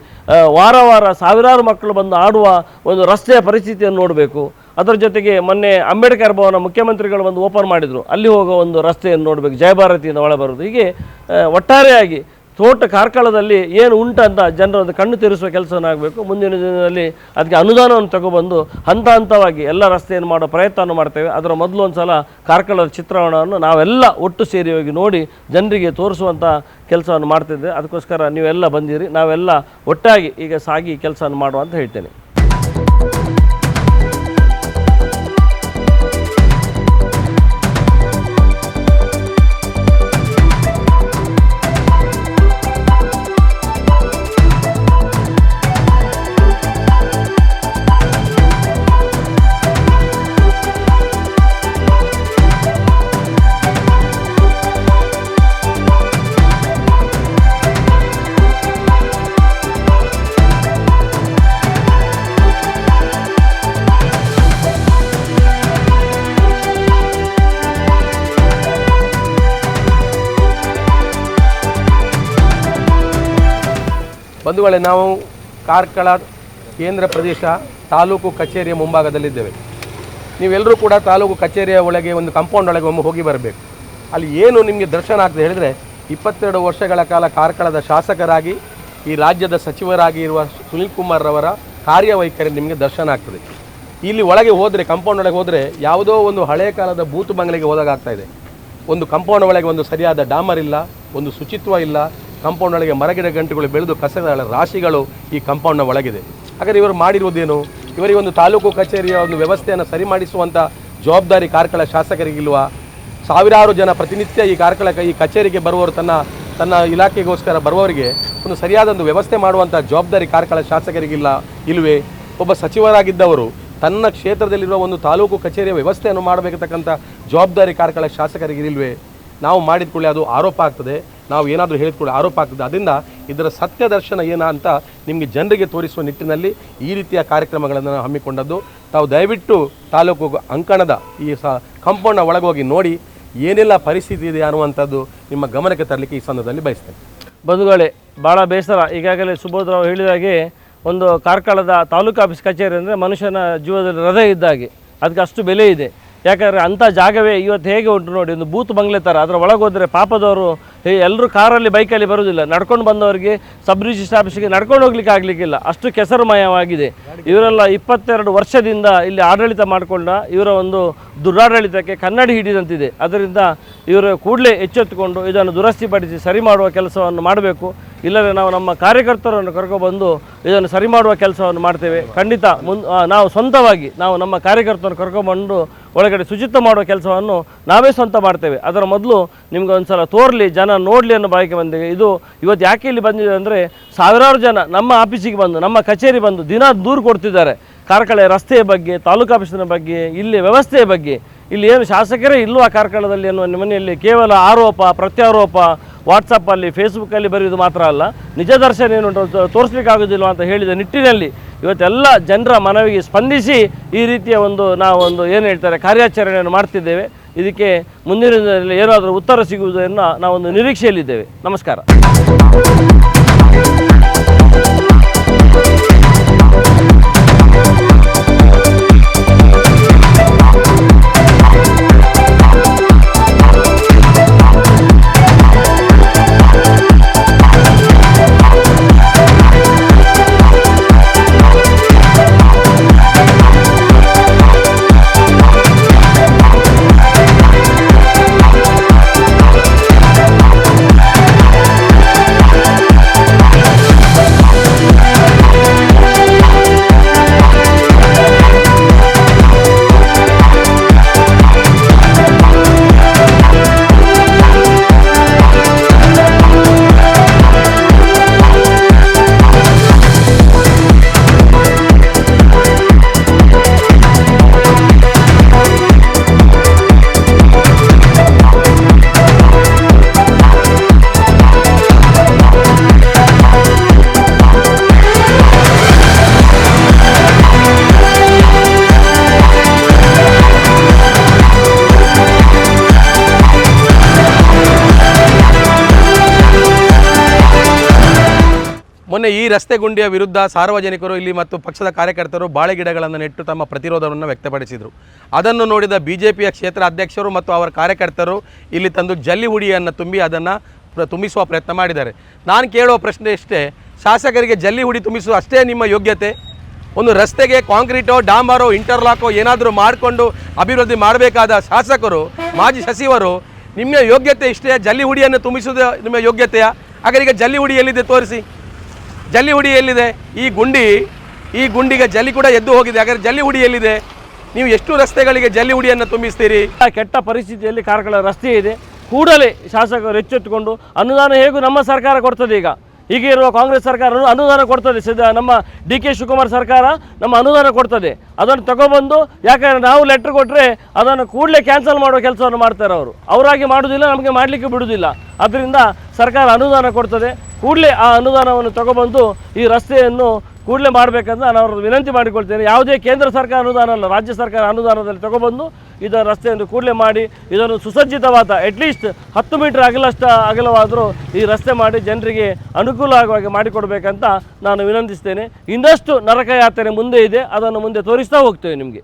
ವಾರ ಸಾವಿರಾರು ಮಕ್ಕಳು ಬಂದು ಆಡುವ ಒಂದು ರಸ್ತೆಯ ಪರಿಸ್ಥಿತಿಯನ್ನು ನೋಡಬೇಕು. ಅದರ ಜೊತೆಗೆ ಮೊನ್ನೆ ಅಂಬೇಡ್ಕರ್ ಭವನ ಮುಖ್ಯಮಂತ್ರಿಗಳು ಬಂದು ಓಪನ್ ಮಾಡಿದರು, ಅಲ್ಲಿ ಹೋಗೋ ಒಂದು ರಸ್ತೆಯನ್ನು ನೋಡಬೇಕು, ಜಯಭಾರತಿಯಿಂದ ಒಳ ಬರೋದು. ಹೀಗೆ ಒಟ್ಟಾರೆಯಾಗಿ ಕಾರ್ಕಳದಲ್ಲಿ ಏನು ಉಂಟಂತ ಜನರನ್ನು ಕಣ್ಣು ತೆರೆಸುವ ಕೆಲಸವನ್ನು ಆಗಬೇಕು. ಮುಂದಿನ ದಿನದಲ್ಲಿ ಅದಕ್ಕೆ ಅನುದಾನವನ್ನು ತಗೊಬಂದು ಹಂತ ಹಂತವಾಗಿ ಎಲ್ಲ ರಸ್ತೆಯನ್ನು ಮಾಡೋ ಪ್ರಯತ್ನವನ್ನು ಮಾಡ್ತೇವೆ. ಅದರ ಮೊದಲು ಒಂದು ಸಲ ಕಾರ್ಕಳದ ಚಿತ್ರಣವನ್ನು ನಾವೆಲ್ಲ ಒಟ್ಟು ಸೇರಿ ಹೋಗಿ ನೋಡಿ ಜನರಿಗೆ ತೋರಿಸುವಂಥ ಕೆಲಸವನ್ನು ಮಾಡ್ತಿದ್ದೆ. ಅದಕ್ಕೋಸ್ಕರ ನೀವೆಲ್ಲ ಬಂದಿರಿ, ನಾವೆಲ್ಲ ಒಟ್ಟಾಗಿ ಈಗ ಸಾಗಿ ಕೆಲಸವನ್ನು ಮಾಡುವ ಅಂತ ಹೇಳ್ತೇನೆ. ಬಂಧುಗಳೇ, ನಾವು ಕಾರ್ಕಳ ಕೇಂದ್ರ ಪ್ರದೇಶ ತಾಲೂಕು ಕಚೇರಿಯ ಮುಂಭಾಗದಲ್ಲಿದ್ದೇವೆ. ನೀವೆಲ್ಲರೂ ಕೂಡ ತಾಲೂಕು ಕಚೇರಿಯ ಒಳಗೆ ಒಂದು ಕಾಂಪೌಂಡ್ ಒಳಗೆ ಒಮ್ಮೆ ಹೋಗಿ ಬರಬೇಕು. ಅಲ್ಲಿ ಏನು ನಿಮಗೆ ದರ್ಶನ ಆಗ್ತದೆ ಹೇಳಿದರೆ, 22 ವರ್ಷಗಳ ಕಾಲ ಕಾರ್ಕಳದ ಶಾಸಕರಾಗಿ ಈ ರಾಜ್ಯದ ಸಚಿವರಾಗಿ ಇರುವ ಸುನೀಲ್ ಕುಮಾರ್ ರವರ ಕಾರ್ಯವೈಖರಿ ನಿಮಗೆ ದರ್ಶನ ಆಗ್ತದೆ. ಇಲ್ಲಿ ಒಳಗೆ ಹೋದರೆ, ಕಾಂಪೌಂಡ್ ಒಳಗೆ ಹೋದರೆ ಯಾವುದೋ ಒಂದು ಹಳೆಯ ಕಾಲದ ಬೂತು ಬಂಗಲೆಗೆ ಹೋದಾಗ್ತಾ ಇದೆ. ಒಂದು ಕಾಂಪೌಂಡ್ ಒಳಗೆ ಒಂದು ಸರಿಯಾದ ಡಾಮರ್ ಇಲ್ಲ, ಒಂದು ಶುಚಿತ್ವ ಇಲ್ಲ. ಕಾಂಪೌಂಡ್ ಒಳಗೆ ಮರಗಿಡ ಗಂಟುಗಳು ಬೆಳೆದು ಕಸಗಳ ರಾಶಿಗಳು ಈ ಕಾಂಪೌಂಡ್ನ ಒಳಗಿದೆ. ಹಾಗಾದರೆ ಇವರು ಮಾಡಿರುವುದೇನು? ಇವರಿಗೆ ಒಂದು ತಾಲೂಕು ಕಚೇರಿಯ ಒಂದು ವ್ಯವಸ್ಥೆಯನ್ನು ಸರಿ ಮಾಡಿಸುವಂಥ ಜವಾಬ್ದಾರಿ ಕಾರ್ಕಳ ಶಾಸಕರಿಗಿಲ್ವಾ? ಸಾವಿರಾರು ಜನ ಪ್ರತಿನಿತ್ಯ ಈ ಕಚೇರಿಗೆ ಬರುವವರು ತನ್ನ ಇಲಾಖೆಗೋಸ್ಕರ ಬರುವವರಿಗೆ ಒಂದು ಸರಿಯಾದ ವ್ಯವಸ್ಥೆ ಮಾಡುವಂಥ ಜವಾಬ್ದಾರಿ ಕಾರ್ಕಳ ಇಲ್ಲವೇ? ಒಬ್ಬ ಸಚಿವರಾಗಿದ್ದವರು ತನ್ನ ಕ್ಷೇತ್ರದಲ್ಲಿರುವ ಒಂದು ತಾಲೂಕು ಕಚೇರಿಯ ವ್ಯವಸ್ಥೆಯನ್ನು ಮಾಡಬೇಕತಕ್ಕಂಥ ಜವಾಬ್ದಾರಿ ಕಾರ್ಕಳ ಶಾಸಕರಿಗಿಲ್ವೇ? ನಾವು ಮಾಡಿದ್ಕೊಳ್ಳಿ ಅದು ಆರೋಪ ಆಗ್ತದೆ, ನಾವು ಏನಾದರೂ ಹೇಳಿದ್ಕೊಳ್ಳಿ ಆರೋಪ ಆಗ್ತದೆ. ಅದರಿಂದ ಇದರ ಸತ್ಯ ದರ್ಶನ ಏನ ಅಂತ ನಿಮಗೆ ಜನರಿಗೆ ತೋರಿಸುವ ನಿಟ್ಟಿನಲ್ಲಿ ಈ ರೀತಿಯ ಕಾರ್ಯಕ್ರಮಗಳನ್ನು ಹಮ್ಮಿಕೊಂಡದ್ದು. ತಾವು ದಯವಿಟ್ಟು ತಾಲೂಕು ಅಂಕಣದ ಈ ಕಾಂಪೌಂಡ್ನ ಒಳಗೋಗಿ ನೋಡಿ ಏನೆಲ್ಲ ಪರಿಸ್ಥಿತಿ ಇದೆ ಅನ್ನುವಂಥದ್ದು ನಿಮ್ಮ ಗಮನಕ್ಕೆ ತರಲಿಕ್ಕೆ ಈ ಸಂದರ್ಭದಲ್ಲಿ ಬಯಸ್ತೇನೆ. ಬಂಧುಗಳೇ, ಭಾಳ ಬೇಸರ. ಈಗಾಗಲೇ ಸುಬೋಧರಾವ್ ಹೇಳಿದಾಗೆ ಒಂದು ಕಾರ್ಕಳದ ತಾಲೂಕು ಆಫೀಸ್ ಕಚೇರಿ ಅಂದರೆ ಮನುಷ್ಯನ ಜೀವದಲ್ಲಿ ಹೃದಯ ಇದ್ದಾಗೆ, ಅದಕ್ಕೆ ಅಷ್ಟು ಬೆಲೆ ಇದೆ. ಯಾಕಂದರೆ ಅಂಥ ಜಾಗವೇ ಇವತ್ತು ಹೇಗೆ ಉಂಟು ನೋಡಿ, ಒಂದು ಬೂತ್ ಬಂಗ್ಲೆ ಥರ. ಅದರ ಒಳಗೋದ್ರೆ ಪಾಪದವರು ಎಲ್ಲರೂ ಕಾರಲ್ಲಿ ಬೈಕಲ್ಲಿ ಬರೋದಿಲ್ಲ, ನಡ್ಕೊಂಡು ಬಂದವರಿಗೆ ಸಬ್ ರಿಜಿಸ್ಟ್ರ್ ಆಫೀಸಿಗೆ ನಡ್ಕೊಂಡು ಹೋಗ್ಲಿಕ್ಕೆ ಆಗಲಿಕ್ಕಿಲ್ಲ, ಅಷ್ಟು ಕೆಸರುಮಯವಾಗಿದೆ. ಇವರೆಲ್ಲ 22 ವರ್ಷದಿಂದ ಇಲ್ಲಿ ಆಡಳಿತ ಮಾಡಿಕೊಂಡ ಇವರ ಒಂದು ದುರಾಡಳಿತಕ್ಕೆ ಕನ್ನಡಿ ಹಿಡಿದಂತಿದೆ. ಅದರಿಂದ ಇವರು ಕೂಡಲೇ ಎಚ್ಚೆತ್ತುಕೊಂಡು ಇದನ್ನು ದುರಸ್ತಿಪಡಿಸಿ ಸರಿ ಮಾಡುವ ಕೆಲಸವನ್ನು ಮಾಡಬೇಕು. ಇಲ್ಲವೇ ನಾವು ನಮ್ಮ ಕಾರ್ಯಕರ್ತರನ್ನು ಕರ್ಕೊಬಂದು ಇದನ್ನು ಸರಿ ಮಾಡುವ ಕೆಲಸವನ್ನು ಮಾಡ್ತೇವೆ. ಖಂಡಿತ ನಾವು ಸ್ವಂತವಾಗಿ ನಮ್ಮ ಕಾರ್ಯಕರ್ತರನ್ನು ಕರ್ಕೊಬಂದು ಒಳಗಡೆ ಶುಚಿತ್ವ ಮಾಡುವ ಕೆಲಸವನ್ನು ನಾವೇ ಸ್ವಂತ ಮಾಡ್ತೇವೆ. ಅದರ ಮೊದಲು ನಿಮ್ಗೆ ಒಂದು ಸಲ ತೋರಲಿ, ಜನ ನೋಡಲಿ ಅನ್ನೋ ಬಾಯಿಗೆ ಬಂದಿದೆ. ಇದು ಇವತ್ತು ಯಾಕೆ ಇಲ್ಲಿ ಬಂದಿದೆ ಅಂದರೆ, ಸಾವಿರಾರು ಜನ ನಮ್ಮ ಆಫೀಸಿಗೆ ಬಂದು, ನಮ್ಮ ಕಚೇರಿ ಬಂದು ದಿನ ದೂರು ಕೊಡ್ತಿದ್ದಾರೆ ಕಾರ್ಕಳ ರಸ್ತೆಯ ಬಗ್ಗೆ, ತಾಲೂಕು ಆಫೀಸಿನ ಬಗ್ಗೆ, ಇಲ್ಲಿ ವ್ಯವಸ್ಥೆಯ ಬಗ್ಗೆ. ಇಲ್ಲಿ ಏನು ಶಾಸಕರೇ ಇಲ್ವಾ ಕಾರ್ಕಳದಲ್ಲಿ ಅನ್ನುವ ಮನೆಯಲ್ಲಿ ಕೇವಲ ಆರೋಪ ಪ್ರತ್ಯಾರೋಪ, ವಾಟ್ಸಪ್ಪಲ್ಲಿ ಫೇಸ್ಬುಕ್ಕಲ್ಲಿ ಬರೆಯೋದು ಮಾತ್ರ ಅಲ್ಲ, ನಿಜ ದರ್ಶನ ಏನು ತೋರಿಸ್ಲಿಕ್ಕಾಗೋದಿಲ್ಲ ಅಂತ ಹೇಳಿದ ನಿಟ್ಟಿನಲ್ಲಿ ಇವತ್ತೆಲ್ಲ ಜನರ ಮನವಿಗೆ ಸ್ಪಂದಿಸಿ ಈ ರೀತಿಯ ನಾವು ಏನು ಹೇಳ್ತಾರೆ ಕಾರ್ಯಾಚರಣೆಯನ್ನು ಮಾಡ್ತಿದ್ದೇವೆ. ಇದಕ್ಕೆ ಮುಂದಿನ ದಿನದಲ್ಲಿ ಏನಾದರೂ ಉತ್ತರ ಸಿಗುವುದನ್ನು ನಾವೊಂದು ನಿರೀಕ್ಷೆಯಲ್ಲಿದ್ದೇವೆ. ನಮಸ್ಕಾರ. ಮೊನ್ನೆ ಈ ರಸ್ತೆ ಗುಂಡಿಯ ವಿರುದ್ಧ ಸಾರ್ವಜನಿಕರು ಇಲ್ಲಿ ಮತ್ತು ಪಕ್ಷದ ಕಾರ್ಯಕರ್ತರು ಬಾಳೆ ಗಿಡಗಳನ್ನು ನೆಟ್ಟು ತಮ್ಮ ಪ್ರತಿರೋಧವನ್ನು ವ್ಯಕ್ತಪಡಿಸಿದರು. ಅದನ್ನು ನೋಡಿದ ಬಿಜೆಪಿಯ ಕ್ಷೇತ್ರ ಅಧ್ಯಕ್ಷರು ಮತ್ತು ಅವರ ಕಾರ್ಯಕರ್ತರು ಇಲ್ಲಿ ತಂದು ಜಲ್ಲಿ ಹುಡಿಯನ್ನು ತುಂಬಿ ಅದನ್ನು ತುಂಬಿಸುವ ಪ್ರಯತ್ನ ಮಾಡಿದ್ದಾರೆ. ನಾನು ಕೇಳುವ ಪ್ರಶ್ನೆ ಇಷ್ಟೇ, ಶಾಸಕರಿಗೆ ಜಲ್ಲಿ ಹುಡಿ ತುಂಬಿಸುವ ಅಷ್ಟೇ ನಿಮ್ಮ ಯೋಗ್ಯತೆ? ಒಂದು ರಸ್ತೆಗೆ ಕಾಂಕ್ರೀಟೋ ಡಾಂಬರೋ ಇಂಟರ್ಲಾಕೋ ಏನಾದರೂ ಮಾಡಿಕೊಂಡು ಅಭಿವೃದ್ಧಿ ಮಾಡಬೇಕಾದ ಶಾಸಕರು, ಮಾಜಿ ಸಚಿವರು, ನಿಮ್ಮ ಯೋಗ್ಯತೆ ಇಷ್ಟೇ? ಜಲ್ಲಿ ಹುಡಿಯನ್ನು ತುಂಬಿಸುವುದು ನಿಮ್ಮ ಯೋಗ್ಯತೆಯಾ? ಹಾಗಾದ್ರೆ ಈಗ ಜಲ್ಲಿ ಹುಡಿ ಎಲ್ಲಿದೆ ತೋರಿಸಿ. ಜಲ್ಲಿ ಹುಡಿ ಎಲ್ಲಿದೆ? ಈ ಗುಂಡಿಗೆ ಜಲ್ಲಿ ಕೂಡ ಎದ್ದು ಹೋಗಿದೆ. ಹಾಗಾದ್ರೆ ಜಲ್ಲಿ ಹುಡಿ ಎಲ್ಲಿದೆ? ನೀವು ಎಷ್ಟು ರಸ್ತೆಗಳಿಗೆ ಜಲ್ಲಿ ಹುಡಿಯನ್ನು ತುಂಬಿಸ್ತೀರಿ? ಕೆಟ್ಟ ಪರಿಸ್ಥಿತಿಯಲ್ಲಿ ಕಾರ್ಕಳ ರಸ್ತೆ ಇದೆ. ಕೂಡಲೇ ಶಾಸಕರು ಎಚ್ಚೆತ್ತುಕೊಂಡು ಅನುದಾನ ಹೇಗೂ ನಮ್ಮ ಸರ್ಕಾರ ಕೊಡ್ತದೆ. ಈಗ ಇರುವ ಕಾಂಗ್ರೆಸ್ ಸರ್ಕಾರ ಅನುದಾನ ಕೊಡ್ತದೆ. ನಮ್ಮ DK ಶಿವಕುಮಾರ್ ಸರ್ಕಾರ ನಮ್ಮ ಅನುದಾನ ಕೊಡ್ತದೆ. ಅದನ್ನು ತಗೊಬಂದು, ಯಾಕಂದರೆ ನಾವು ಲೆಟ್ರ್ ಕೊಟ್ಟರೆ ಅದನ್ನು ಕೂಡಲೇ ಕ್ಯಾನ್ಸಲ್ ಮಾಡುವ ಕೆಲಸವನ್ನು ಮಾಡ್ತಾರೆ ಅವರು. ಅವರಾಗಿ ಮಾಡೋದಿಲ್ಲ, ನಮಗೆ ಮಾಡಲಿಕ್ಕೆ ಬಿಡುವುದಿಲ್ಲ. ಅದರಿಂದ ಸರ್ಕಾರ ಅನುದಾನ ಕೊಡ್ತದೆ. ಕೂಡಲೇ ಆ ಅನುದಾನವನ್ನು ತಗೊಬಂದು ಈ ರಸ್ತೆಯನ್ನು ಕೂಡಲೇ ಮಾಡಬೇಕಂತ ನಾನು ಅವ್ರದ್ದು ವಿನಂತಿ ಮಾಡಿಕೊಳ್ತೇನೆ. ಯಾವುದೇ ಕೇಂದ್ರ ಸರ್ಕಾರ ಅನುದಾನ ಅಲ್ಲ, ರಾಜ್ಯ ಸರ್ಕಾರ ಅನುದಾನದಲ್ಲಿ ತಗೊಬಂದು ಇದರ ರಸ್ತೆಯನ್ನು ಕೂಡಲೇ ಮಾಡಿ ಇದನ್ನು ಸುಸಜ್ಜಿತವಾದ ಅಟ್ಲೀಸ್ಟ್ 10 ಮೀಟರ್ ಅಗಲವಾದರೂ ಈ ರಸ್ತೆ ಮಾಡಿ ಜನರಿಗೆ ಅನುಕೂಲ ಆಗುವ ಹಾಗೆ ಮಾಡಿಕೊಡ್ಬೇಕಂತ ನಾನು ವಿನಂತಿಸ್ತೇನೆ. ಇನ್ನಷ್ಟು ನರಕ ಯಾತ್ರೆ ಮುಂದೆ ಇದೆ, ಅದನ್ನು ಮುಂದೆ ತೋರಿಸ್ತಾ ಹೋಗ್ತೇವೆ ನಿಮಗೆ.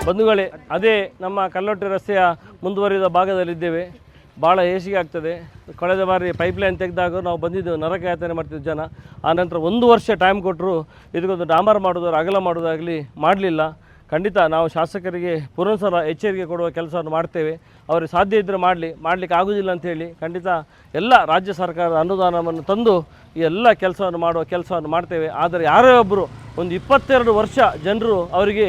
ಬಂಧುಗಳೇ, ಅದೇ ನಮ್ಮ ಕಲ್ಲೊಟ್ಟೆ ರಸ್ತೆಯ ಮುಂದುವರಿದ ಭಾಗದಲ್ಲಿದ್ದೇವೆ. ಭಾಳ ಹೇಸಿಗೆ ಆಗ್ತದೆ. ಕಳೆದ ಬಾರಿ ಪೈಪ್ಲೈನ್ ತೆಗೆದಾಗ ನಾವು ಬಂದಿದ್ದೆವು, ನರಕ ಯಾತನೆ ಮಾಡ್ತಿದ್ದ ಜನ. ಆನಂತರ 1 ವರ್ಷ ಟೈಮ್ ಕೊಟ್ಟರು ಇದಕ್ಕೊಂದು ಡಾಂಬರ್ ಮಾಡೋದು, ಅಗಲ ಮಾಡೋದಾಗಲಿ ಮಾಡಲಿಲ್ಲ. ಖಂಡಿತ ನಾವು ಶಾಸಕರಿಗೆ ಪುನಃ ಎಚ್ಚರಿಕೆ ಕೊಡುವ ಕೆಲಸವನ್ನು ಮಾಡ್ತೇವೆ. ಅವರಿಗೆ ಸಾಧ್ಯ ಇದ್ದರೆ ಮಾಡಲಿಕ್ಕೆ ಆಗೋದಿಲ್ಲ ಅಂಥೇಳಿ ಖಂಡಿತ ಎಲ್ಲ ರಾಜ್ಯ ಸರ್ಕಾರದ ಅನುದಾನವನ್ನು ತಂದು ಈ ಎಲ್ಲ ಕೆಲಸವನ್ನು ಮಾಡುವ ಕೆಲಸವನ್ನು ಮಾಡ್ತೇವೆ. ಆದರೆ ಯಾರೇ ಒಬ್ಬರು ಒಂದು 22 ವರ್ಷ ಜನರು ಅವರಿಗೆ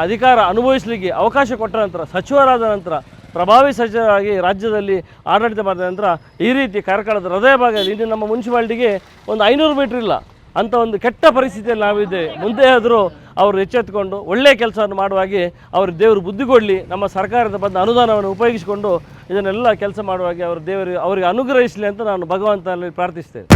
ಅಧಿಕಾರ ಅನುಭವಿಸಲಿಕ್ಕೆ ಅವಕಾಶ ಕೊಟ್ಟ ನಂತರ, ಸಚಿವರಾದ ನಂತರ, ಪ್ರಭಾವಿ ಸಚಿವರಾಗಿ ರಾಜ್ಯದಲ್ಲಿ ಆಡಳಿತ ಮಾಡಿದ ನಂತರ ಈ ರೀತಿ ಕಾರ್ಕಳದ ಹೃದಯ ಭಾಗದಲ್ಲಿ ಇಲ್ಲಿ ನಮ್ಮ ಮುನ್ಸಿಪಾಲ್ಟಿಗೆ ಒಂದು 500 ಮೀಟ್ರ್ ಇಲ್ಲ ಅಂಥ ಒಂದು ಕೆಟ್ಟ ಪರಿಸ್ಥಿತಿಯಲ್ಲಿ ನಾವಿದ್ದೇವೆ. ಮುಂದೆ ಆದರೂ ಅವರು ಎಚ್ಚೆತ್ತುಕೊಂಡು ಒಳ್ಳೆಯ ಕೆಲಸವನ್ನು ಮಾಡುವಾಗೆ ಅವರು ದೇವರು ಬುದ್ಧಿ ಕೊಡಲಿ. ನಮ್ಮ ಸರ್ಕಾರದ ಬಂದ ಅನುದಾನವನ್ನು ಉಪಯೋಗಿಸಿಕೊಂಡು ಇದನ್ನೆಲ್ಲ ಕೆಲಸ ಮಾಡುವಾಗೆ ಅವರು ದೇವರು ಅವರಿಗೆ ಅನುಗ್ರಹಿಸಲಿ ಅಂತ ನಾನು ಭಗವಂತನಲ್ಲಿ ಪ್ರಾರ್ಥಿಸ್ತೇನೆ.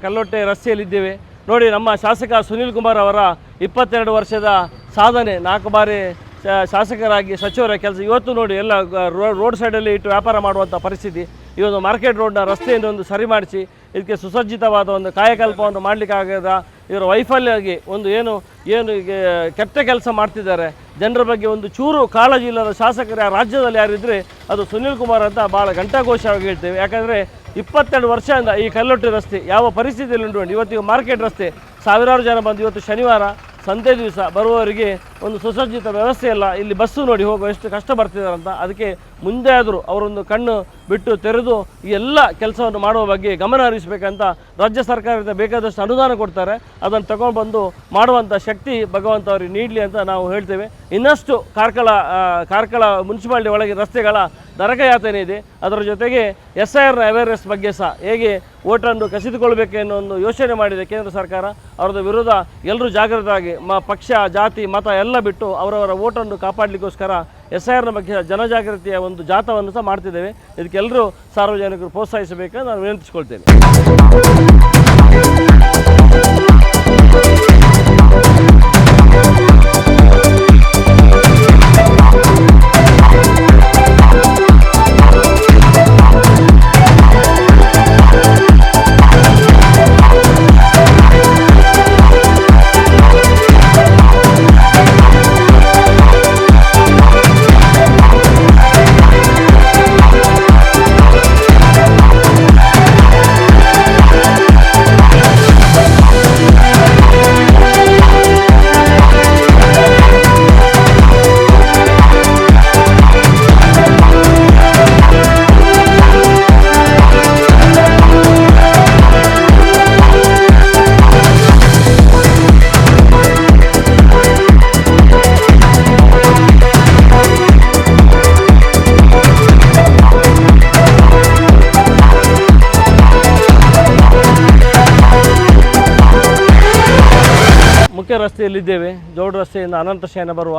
ಕಲ್ಲೊಟ್ಟೆ ರಸ್ತೆಯಲ್ಲಿದ್ದೇವೆ ನೋಡಿ. ನಮ್ಮ ಶಾಸಕ ಸುನೀಲ್ ಕುಮಾರ್ ಅವರ 22 ವರ್ಷದ ಸಾಧನೆ, 4 ಬಾರಿ ಶಾಸಕರಾಗಿ ಸಚಿವರ ಕೆಲಸ. ಇವತ್ತು ನೋಡಿ ಎಲ್ಲ ರೋಡ್ ಸೈಡಲ್ಲಿ ಇಟ್ಟು ವ್ಯಾಪಾರ ಮಾಡುವಂಥ ಪರಿಸ್ಥಿತಿ. ಈ ಒಂದು ಮಾರ್ಕೆಟ್ ರೋಡ್ನ ರಸ್ತೆಯನ್ನು ಒಂದು ಸರಿ ಮಾಡಿಸಿ ಇದಕ್ಕೆ ಸುಸಜ್ಜಿತವಾದ ಒಂದು ಕಾಯಕಲ್ಪವನ್ನು ಮಾಡಲಿಕ್ಕಾಗದ ಇವರ ವೈಫಲ್ಯವಾಗಿ ಒಂದು ಏನು ಈಗ ಕೆಟ್ಟ ಕೆಲಸ ಮಾಡ್ತಿದ್ದಾರೆ, ಜನರ ಬಗ್ಗೆ ಒಂದು ಚೂರು ಕಾಳಜಿ ಇಲ್ಲದ ಶಾಸಕರು ಆ ರಾಜ್ಯದಲ್ಲಿ ಯಾರಿದ್ದರೆ ಅದು ಸುನೀಲ್ ಕುಮಾರ್ ಅಂತ ಭಾಳ ಘಂಟಾಘೋಷವಾಗಿ ಹೇಳ್ತೇವೆ. ಯಾಕಂದರೆ 22 ವರ್ಷದಿಂದ ಈ ಕಲ್ಲೊಟ್ಟಿ ರಸ್ತೆ ಯಾವ ಪರಿಸ್ಥಿತಿಯಲ್ಲಿ ಉಂಟು. ಇವತ್ತಿಗೆ ಮಾರ್ಕೆಟ್ ರಸ್ತೆ ಸಾವಿರಾರು ಜನ ಬಂದು ಇವತ್ತು ಶನಿವಾರ ಸಂತೆ ದಿವಸ ಬರುವವರಿಗೆ ಒಂದು ಸುಸಜ್ಜಿತ ವ್ಯವಸ್ಥೆ ಇಲ್ಲ. ಇಲ್ಲಿ ಬಸ್ಸು ನೋಡಿ ಹೋಗುವ ಎಷ್ಟು ಕಷ್ಟ ಬರ್ತಿದ್ದಾರೆ ಅಂತ. ಅದಕ್ಕೆ ಮುಂದೆ ಆದರೂ ಅವರೊಂದು ಕಣ್ಣು ಬಿಟ್ಟು ತೆರೆದು ಈ ಎಲ್ಲ ಕೆಲಸವನ್ನು ಮಾಡುವ ಬಗ್ಗೆ ಗಮನ ಹರಿಸಬೇಕಂತ ರಾಜ್ಯ ಸರ್ಕಾರದಿಂದ ಬೇಕಾದಷ್ಟು ಅನುದಾನ ಕೊಡ್ತಾರೆ, ಅದನ್ನು ತಗೊಂಡು ಬಂದು ಮಾಡುವಂಥ ಶಕ್ತಿ ಭಗವಂತ ಅವರಿಗೆ ನೀಡಲಿ ಅಂತ ನಾವು ಹೇಳ್ತೇವೆ. ಇನ್ನಷ್ಟು ಕಾರ್ಕಳ ಮುನ್ಸಿಪಾಲಿಟಿ ಒಳಗೆ ರಸ್ತೆಗಳ ನರಕಯಾತನೆ ಇದೆ. ಅದರ ಜೊತೆಗೆ SIRನ ಅವೇರ್ನೆಸ್ ಬಗ್ಗೆ ಸಹ ಹೇಗೆ ಓಟನ್ನು ಕಸಿದುಕೊಳ್ಬೇಕು ಅನ್ನೋ ಒಂದು ಯೋಚನೆ ಮಾಡಿದೆ ಕೇಂದ್ರ ಸರ್ಕಾರ. ಅವರದ್ದು ವಿರುದ್ಧ ಎಲ್ಲರೂ ಜಾಗೃತರಾಗಿ ಪಕ್ಷ ಜಾತಿ ಮತ ಎಲ್ಲ ಬಿಟ್ಟು ಅವರವರ ಓಟನ್ನು ಕಾಪಾಡಲಿಕ್ಕೋಸ್ಕರ SIRನ ಬಗ್ಗೆ ಜನಜಾಗೃತಿಯ ಒಂದು ಜಾಥಾವನ್ನು ಸಹ ಮಾಡ್ತಿದ್ದೇವೆ. ಇದಕ್ಕೆಲ್ಲರೂ ಸಾರ್ವಜನಿಕರು ಪ್ರೋತ್ಸಾಹಿಸಬೇಕಂತ ನಾನು ವಿನಂತಿಸ್ಕೊಳ್ತೇನೆ. ಮುಖ್ಯ ರಸ್ತೆಯಲ್ಲಿದ್ದೇವೆ. ಜೋಡು ರಸ್ತೆಯಿಂದ ಅನಂತ ಶಯನ ಬರುವ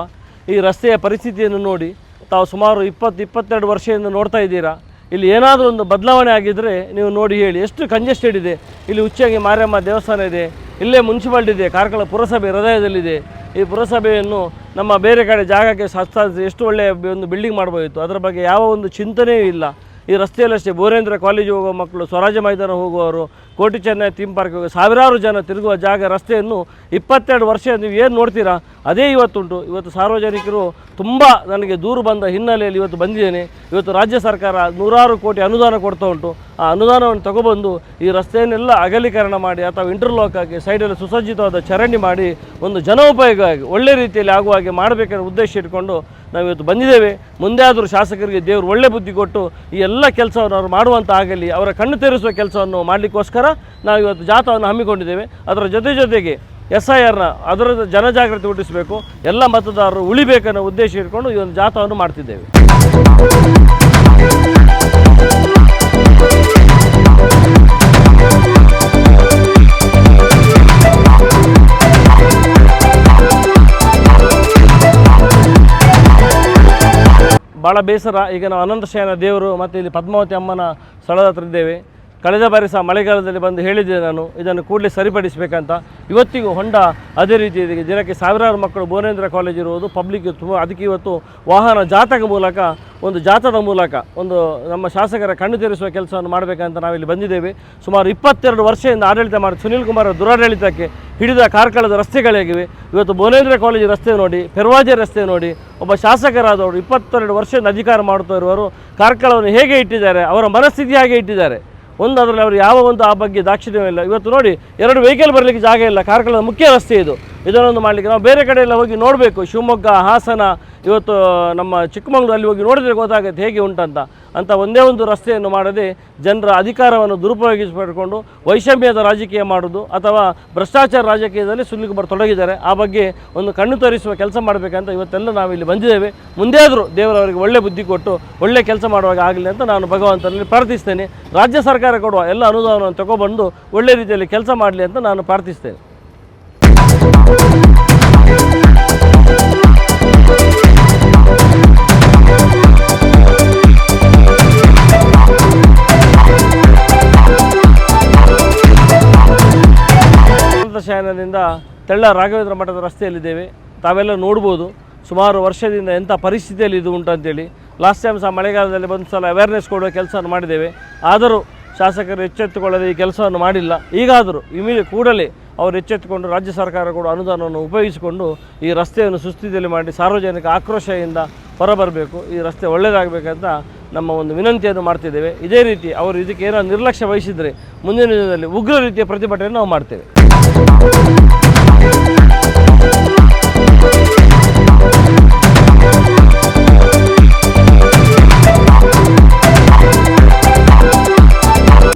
ಈ ರಸ್ತೆಯ ಪರಿಸ್ಥಿತಿಯನ್ನು ನೋಡಿ ತಾವು ಸುಮಾರು 22 ವರ್ಷದಿಂದ ನೋಡ್ತಾ ಇದ್ದೀರಾ. ಇಲ್ಲಿ ಏನಾದರೂ ಒಂದು ಬದಲಾವಣೆ ಆಗಿದ್ದರೆ ನೀವು ನೋಡಿ ಹೇಳಿ. ಎಷ್ಟು ಕಂಜೆಸ್ಟೆಡ್ ಇದೆ. ಇಲ್ಲಿ ಉಚ್ಚಂಗಿ ಮಾರಿಯಮ್ಮ ದೇವಸ್ಥಾನ ಇದೆ, ಇಲ್ಲೇ ಮುನ್ಸಿಪಾಲ್ಟಿ ಇದೆ, ಕಾರ್ಕಳ ಪುರಸಭೆ ಹೃದಯದಲ್ಲಿದೆ. ಈ ಪುರಸಭೆಯನ್ನು ನಮ್ಮ ಬೇರೆ ಕಡೆ ಜಾಗಕ್ಕೆ ಹಸ್ತಾಂತರಿಸಿ ಎಷ್ಟು ಒಳ್ಳೆಯ ಒಂದು ಬಿಲ್ಡಿಂಗ್ ಮಾಡ್ಬೋದಿತ್ತು. ಅದರ ಬಗ್ಗೆ ಯಾವ ಒಂದು ಚಿಂತನೆಯೂ ಇಲ್ಲ. ಈ ರಸ್ತೆಯಲ್ಲಷ್ಟೇ ಬೋರೇಂದ್ರ ಕಾಲೇಜು ಹೋಗುವ ಮಕ್ಕಳು, ಸ್ವರಾಜ್ಯ ಮೈದಾನ ಹೋಗುವವರು, ಕೋಟಿ ಚೆನ್ನೈ ಥೀಮ್ ಪಾರ್ಕ್ ಹೋಗುವ ಸಾವಿರಾರು ಜನ ತಿರುಗುವ ಜಾಗ ರಸ್ತೆಯನ್ನು 22 ವರ್ಷ ನೀವು ಏನು ನೋಡ್ತೀರಾ ಅದೇ ಇವತ್ತುಂಟು. ಇವತ್ತು ಸಾರ್ವಜನಿಕರು ತುಂಬ ನನಗೆ ದೂರು ಬಂದ ಹಿನ್ನೆಲೆಯಲ್ಲಿ ಇವತ್ತು ಬಂದಿದ್ದೇನೆ. ಇವತ್ತು ರಾಜ್ಯ ಸರ್ಕಾರ 100 ಕೋಟಿ ಅನುದಾನ ಕೊಡ್ತಾ ಉಂಟು. ಆ ಅನುದಾನವನ್ನು ತಗೊಬಂದು ಈ ರಸ್ತೆಯನ್ನೆಲ್ಲ ಅಗಲೀಕರಣ ಮಾಡಿ ಅಥವಾ ಇಂಟರ್ಲಾಕ್ ಆಗಿ ಸೈಡಲ್ಲಿ ಸುಸಜ್ಜಿತವಾದ ಚರಂಡಿ ಮಾಡಿ ಒಂದು ಜನೋಪಯೋಗವಾಗಿ ಒಳ್ಳೆ ರೀತಿಯಲ್ಲಿ ಆಗುವ ಹಾಗೆ ಮಾಡಬೇಕೆಂಬ ಉದ್ದೇಶ ಇಟ್ಕೊಂಡು ನಾವು ಇವತ್ತು ಬಂದಿದ್ದೇವೆ. ಮುಂದೆ ಆದರೂ ಶಾಸಕರಿಗೆ ದೇವರು ಒಳ್ಳೆ ಬುದ್ಧಿ ಕೊಟ್ಟು ಈ ಎಲ್ಲ ಕೆಲಸವನ್ನು ಅವರು ಮಾಡುವಂಥ ಆಗಲಿ, ಅವರ ಕಣ್ಣು ತೆರೆಸುವ ಕೆಲಸವನ್ನು ಮಾಡಲಿಕ್ಕೋಸ್ಕರ ನಾವು ಇವತ್ತು ಜಾಥಾವನ್ನು ಹಮ್ಮಿಕೊಂಡಿದ್ದೇವೆ. ಅದರ ಜೊತೆಗೆ SIRನ ಅದರ ಜನಜಾಗೃತಿ ಹುಟ್ಟಿಸಬೇಕು, ಎಲ್ಲ ಮತದಾರರು ಉಳಿಬೇಕನ್ನೋ ಉದ್ದೇಶ ಇಟ್ಕೊಂಡು ಈ ಒಂದು ಜಾಥಾವನ್ನು ಮಾಡ್ತಿದ್ದೇವೆ. ಭಾಳ ಬೇಸರ. ಈಗ ನಾವು ಅನಂತ ಶಯನ ದೇವರು ಮತ್ತು ಇಲ್ಲಿ ಪದ್ಮಾವತಿ ಅಮ್ಮನ ಸ್ಥಳದ ಹತ್ರ ಇದ್ದೇವೆ. ಕಳೆದ ಬಾರಿ ಸಹ ಮಳೆಗಾಲದಲ್ಲಿ ಬಂದು ಹೇಳಿದ್ದೆ ನಾನು ಇದನ್ನು ಕೂಡಲೇ ಸರಿಪಡಿಸಬೇಕಂತ. ಇವತ್ತಿಗೂ ಹೊಂಡ ಅದೇ ರೀತಿ ಇದೆ. ದಿನಕ್ಕೆ ಸಾವಿರಾರು ಮಕ್ಕಳು ಬೋರೇಂದ್ರ ಕಾಲೇಜ್ ಇರುವುದು ಪಬ್ಲಿಕ್ ತುಂಬ. ಅದಕ್ಕೆ ಇವತ್ತು ವಾಹನ ಜಾಥಾದ ಮೂಲಕ ಒಂದು ನಮ್ಮ ಶಾಸಕರ ಕಣ್ಣು ತೆರೆಸುವ ಕೆಲಸವನ್ನು ಮಾಡಬೇಕಂತ ನಾವಿಲ್ಲಿ ಬಂದಿದ್ದೇವೆ. ಸುಮಾರು 22 ವರ್ಷದಿಂದ ಆಡಳಿತ ಮಾಡಿ ಸುನೀಲ್ ಕುಮಾರ್ ದುರಾಡಳಿತಕ್ಕೆ ಹಿಡಿದ ಕಾರ್ಕಳದ ರಸ್ತೆಗಳಾಗಿವೆ. ಇವತ್ತು ಬೋರೇಂದ್ರ ಕಾಲೇಜ್ ರಸ್ತೆ ನೋಡಿ, ಪೆರ್ವಾಜೆ ರಸ್ತೆ ನೋಡಿ, ಒಬ್ಬ ಶಾಸಕರಾದವರು 22 ವರ್ಷದಿಂದ ಅಧಿಕಾರ ಮಾಡುತ್ತಾ ಇರುವವರು ಕಾರ್ಕಳವನ್ನು ಹೇಗೆ ಇಟ್ಟಿದ್ದಾರೆ, ಅವರ ಮನಸ್ಥಿತಿ ಹಾಗೆ ಇಟ್ಟಿದ್ದಾರೆ. ಅದರಲ್ಲಿ ಅವರು ಯಾವ ಒಂದು ಆ ಬಗ್ಗೆ ದಾಕ್ಷಿಣ್ಯವಿಲ್ಲ. ಇವತ್ತು ನೋಡಿ 2 ವೆಹಿಕಲ್ ಬರಲಿಕ್ಕೆ ಜಾಗ ಇಲ್ಲ. ಕಾರ್ಕಳದ ಮುಖ್ಯ ರಸ್ತೆ ಇದನ್ನೊಂದು ಮಾಡಲಿಕ್ಕೆ ನಾವು ಬೇರೆ ಕಡೆ ಎಲ್ಲ ಹೋಗಿ ನೋಡಬೇಕು. ಶಿವಮೊಗ್ಗ, ಹಾಸನ, ಇವತ್ತು ನಮ್ಮ ಚಿಕ್ಕಮಗಳೂರು ಅಲ್ಲಿ ಹೋಗಿ ನೋಡಿದರೆ ಗೊತ್ತಾಗುತ್ತೆ ಹೇಗೆ ಉಂಟಂತ ಒಂದೇ ಒಂದು ರಸ್ತೆಯನ್ನು ಮಾಡದೆ ಜನರ ಅಧಿಕಾರವನ್ನು ದುರುಪಯೋಗಿಸಿಕೊಂಡು ವೈಷಮ್ಯದ ರಾಜಕೀಯ ಮಾಡೋದು ಅಥವಾ ಭ್ರಷ್ಟಾಚಾರ ರಾಜಕೀಯದಲ್ಲಿ ಸುನೀಲ್ ಕುಮಾರ್ ತೊಡಗಿದ್ದಾರೆ. ಆ ಬಗ್ಗೆ ಒಂದು ಕಣ್ಣು ತೋರಿಸುವ ಕೆಲಸ ಮಾಡಬೇಕಂತ ಇವತ್ತೆಲ್ಲ ನಾವಿಲ್ಲಿ ಬಂದಿದ್ದೇವೆ. ಮುಂದೆ ಆದರೂ ದೇವರವರಿಗೆ ಒಳ್ಳೆ ಬುದ್ಧಿ ಕೊಟ್ಟು ಒಳ್ಳೆ ಕೆಲಸ ಮಾಡುವಾಗ ಆಗಲಿ ಅಂತ ನಾನು ಭಗವಂತನಲ್ಲಿ ಪ್ರಾರ್ಥಿಸ್ತೇನೆ. ರಾಜ್ಯ ಸರ್ಕಾರ ಕೊಡುವ ಎಲ್ಲ ಅನುದಾನವನ್ನು ತಗೊಬಂದು ಒಳ್ಳೆ ರೀತಿಯಲ್ಲಿ ಕೆಲಸ ಮಾಡಲಿ ಅಂತ ನಾನು ಪ್ರಾರ್ಥಿಸ್ತೇನೆ. ಶಯನದಿಂದ ತೆಳ್ಳ ರಾಘವೇಂದ್ರ ಮಠದ ರಸ್ತೆಯಲ್ಲಿದ್ದೇವೆ. ತಾವೆಲ್ಲ ನೋಡ್ಬೋದು ಸುಮಾರು ವರ್ಷದಿಂದ ಎಂಥ ಪರಿಸ್ಥಿತಿಯಲ್ಲಿ ಇದು ಉಂಟಂತೇಳಿ. ಲಾಸ್ಟ್ ಟೈಮ್ ಸಹ ಮಳೆಗಾಲದಲ್ಲಿ ಒಂದು ಸಲ ಅವೇರ್ನೆಸ್ ಕೊಡುವ ಕೆಲಸವನ್ನು ಮಾಡಿದ್ದೇವೆ. ಆದರೂ ಶಾಸಕರು ಎಚ್ಚೆತ್ತುಕೊಳ್ಳದೆ ಈ ಕೆಲಸವನ್ನು ಮಾಡಿಲ್ಲ. ಈಗಾದರೂ ಕೂಡಲೇ ಅವರು ಎಚ್ಚೆತ್ತುಕೊಂಡು ರಾಜ್ಯ ಸರ್ಕಾರ ಕೂಡ ಅನುದಾನವನ್ನು ಉಪಯೋಗಿಸಿಕೊಂಡು ಈ ರಸ್ತೆಯನ್ನು ಸುಸ್ಥಿತಿಯಲ್ಲಿ ಮಾಡಿ ಸಾರ್ವಜನಿಕ ಆಕ್ರೋಶದಿಂದ ಹೊರಬರಬೇಕು, ಈ ರಸ್ತೆ ಒಳ್ಳೆಯದಾಗಬೇಕಂತ ನಮ್ಮ ಒಂದು ವಿನಂತಿಯನ್ನು ಮಾಡ್ತಿದ್ದೇವೆ. ಇದೇ ರೀತಿ ಅವರು ಇದಕ್ಕೆ ಏನೋ ನಿರ್ಲಕ್ಷ್ಯ ವಹಿಸಿದರೆ ಮುಂದಿನ ದಿನದಲ್ಲಿ ಉಗ್ರ ರೀತಿಯ ಪ್ರತಿಭಟನೆ ನಾವು ಮಾಡ್ತೇವೆ.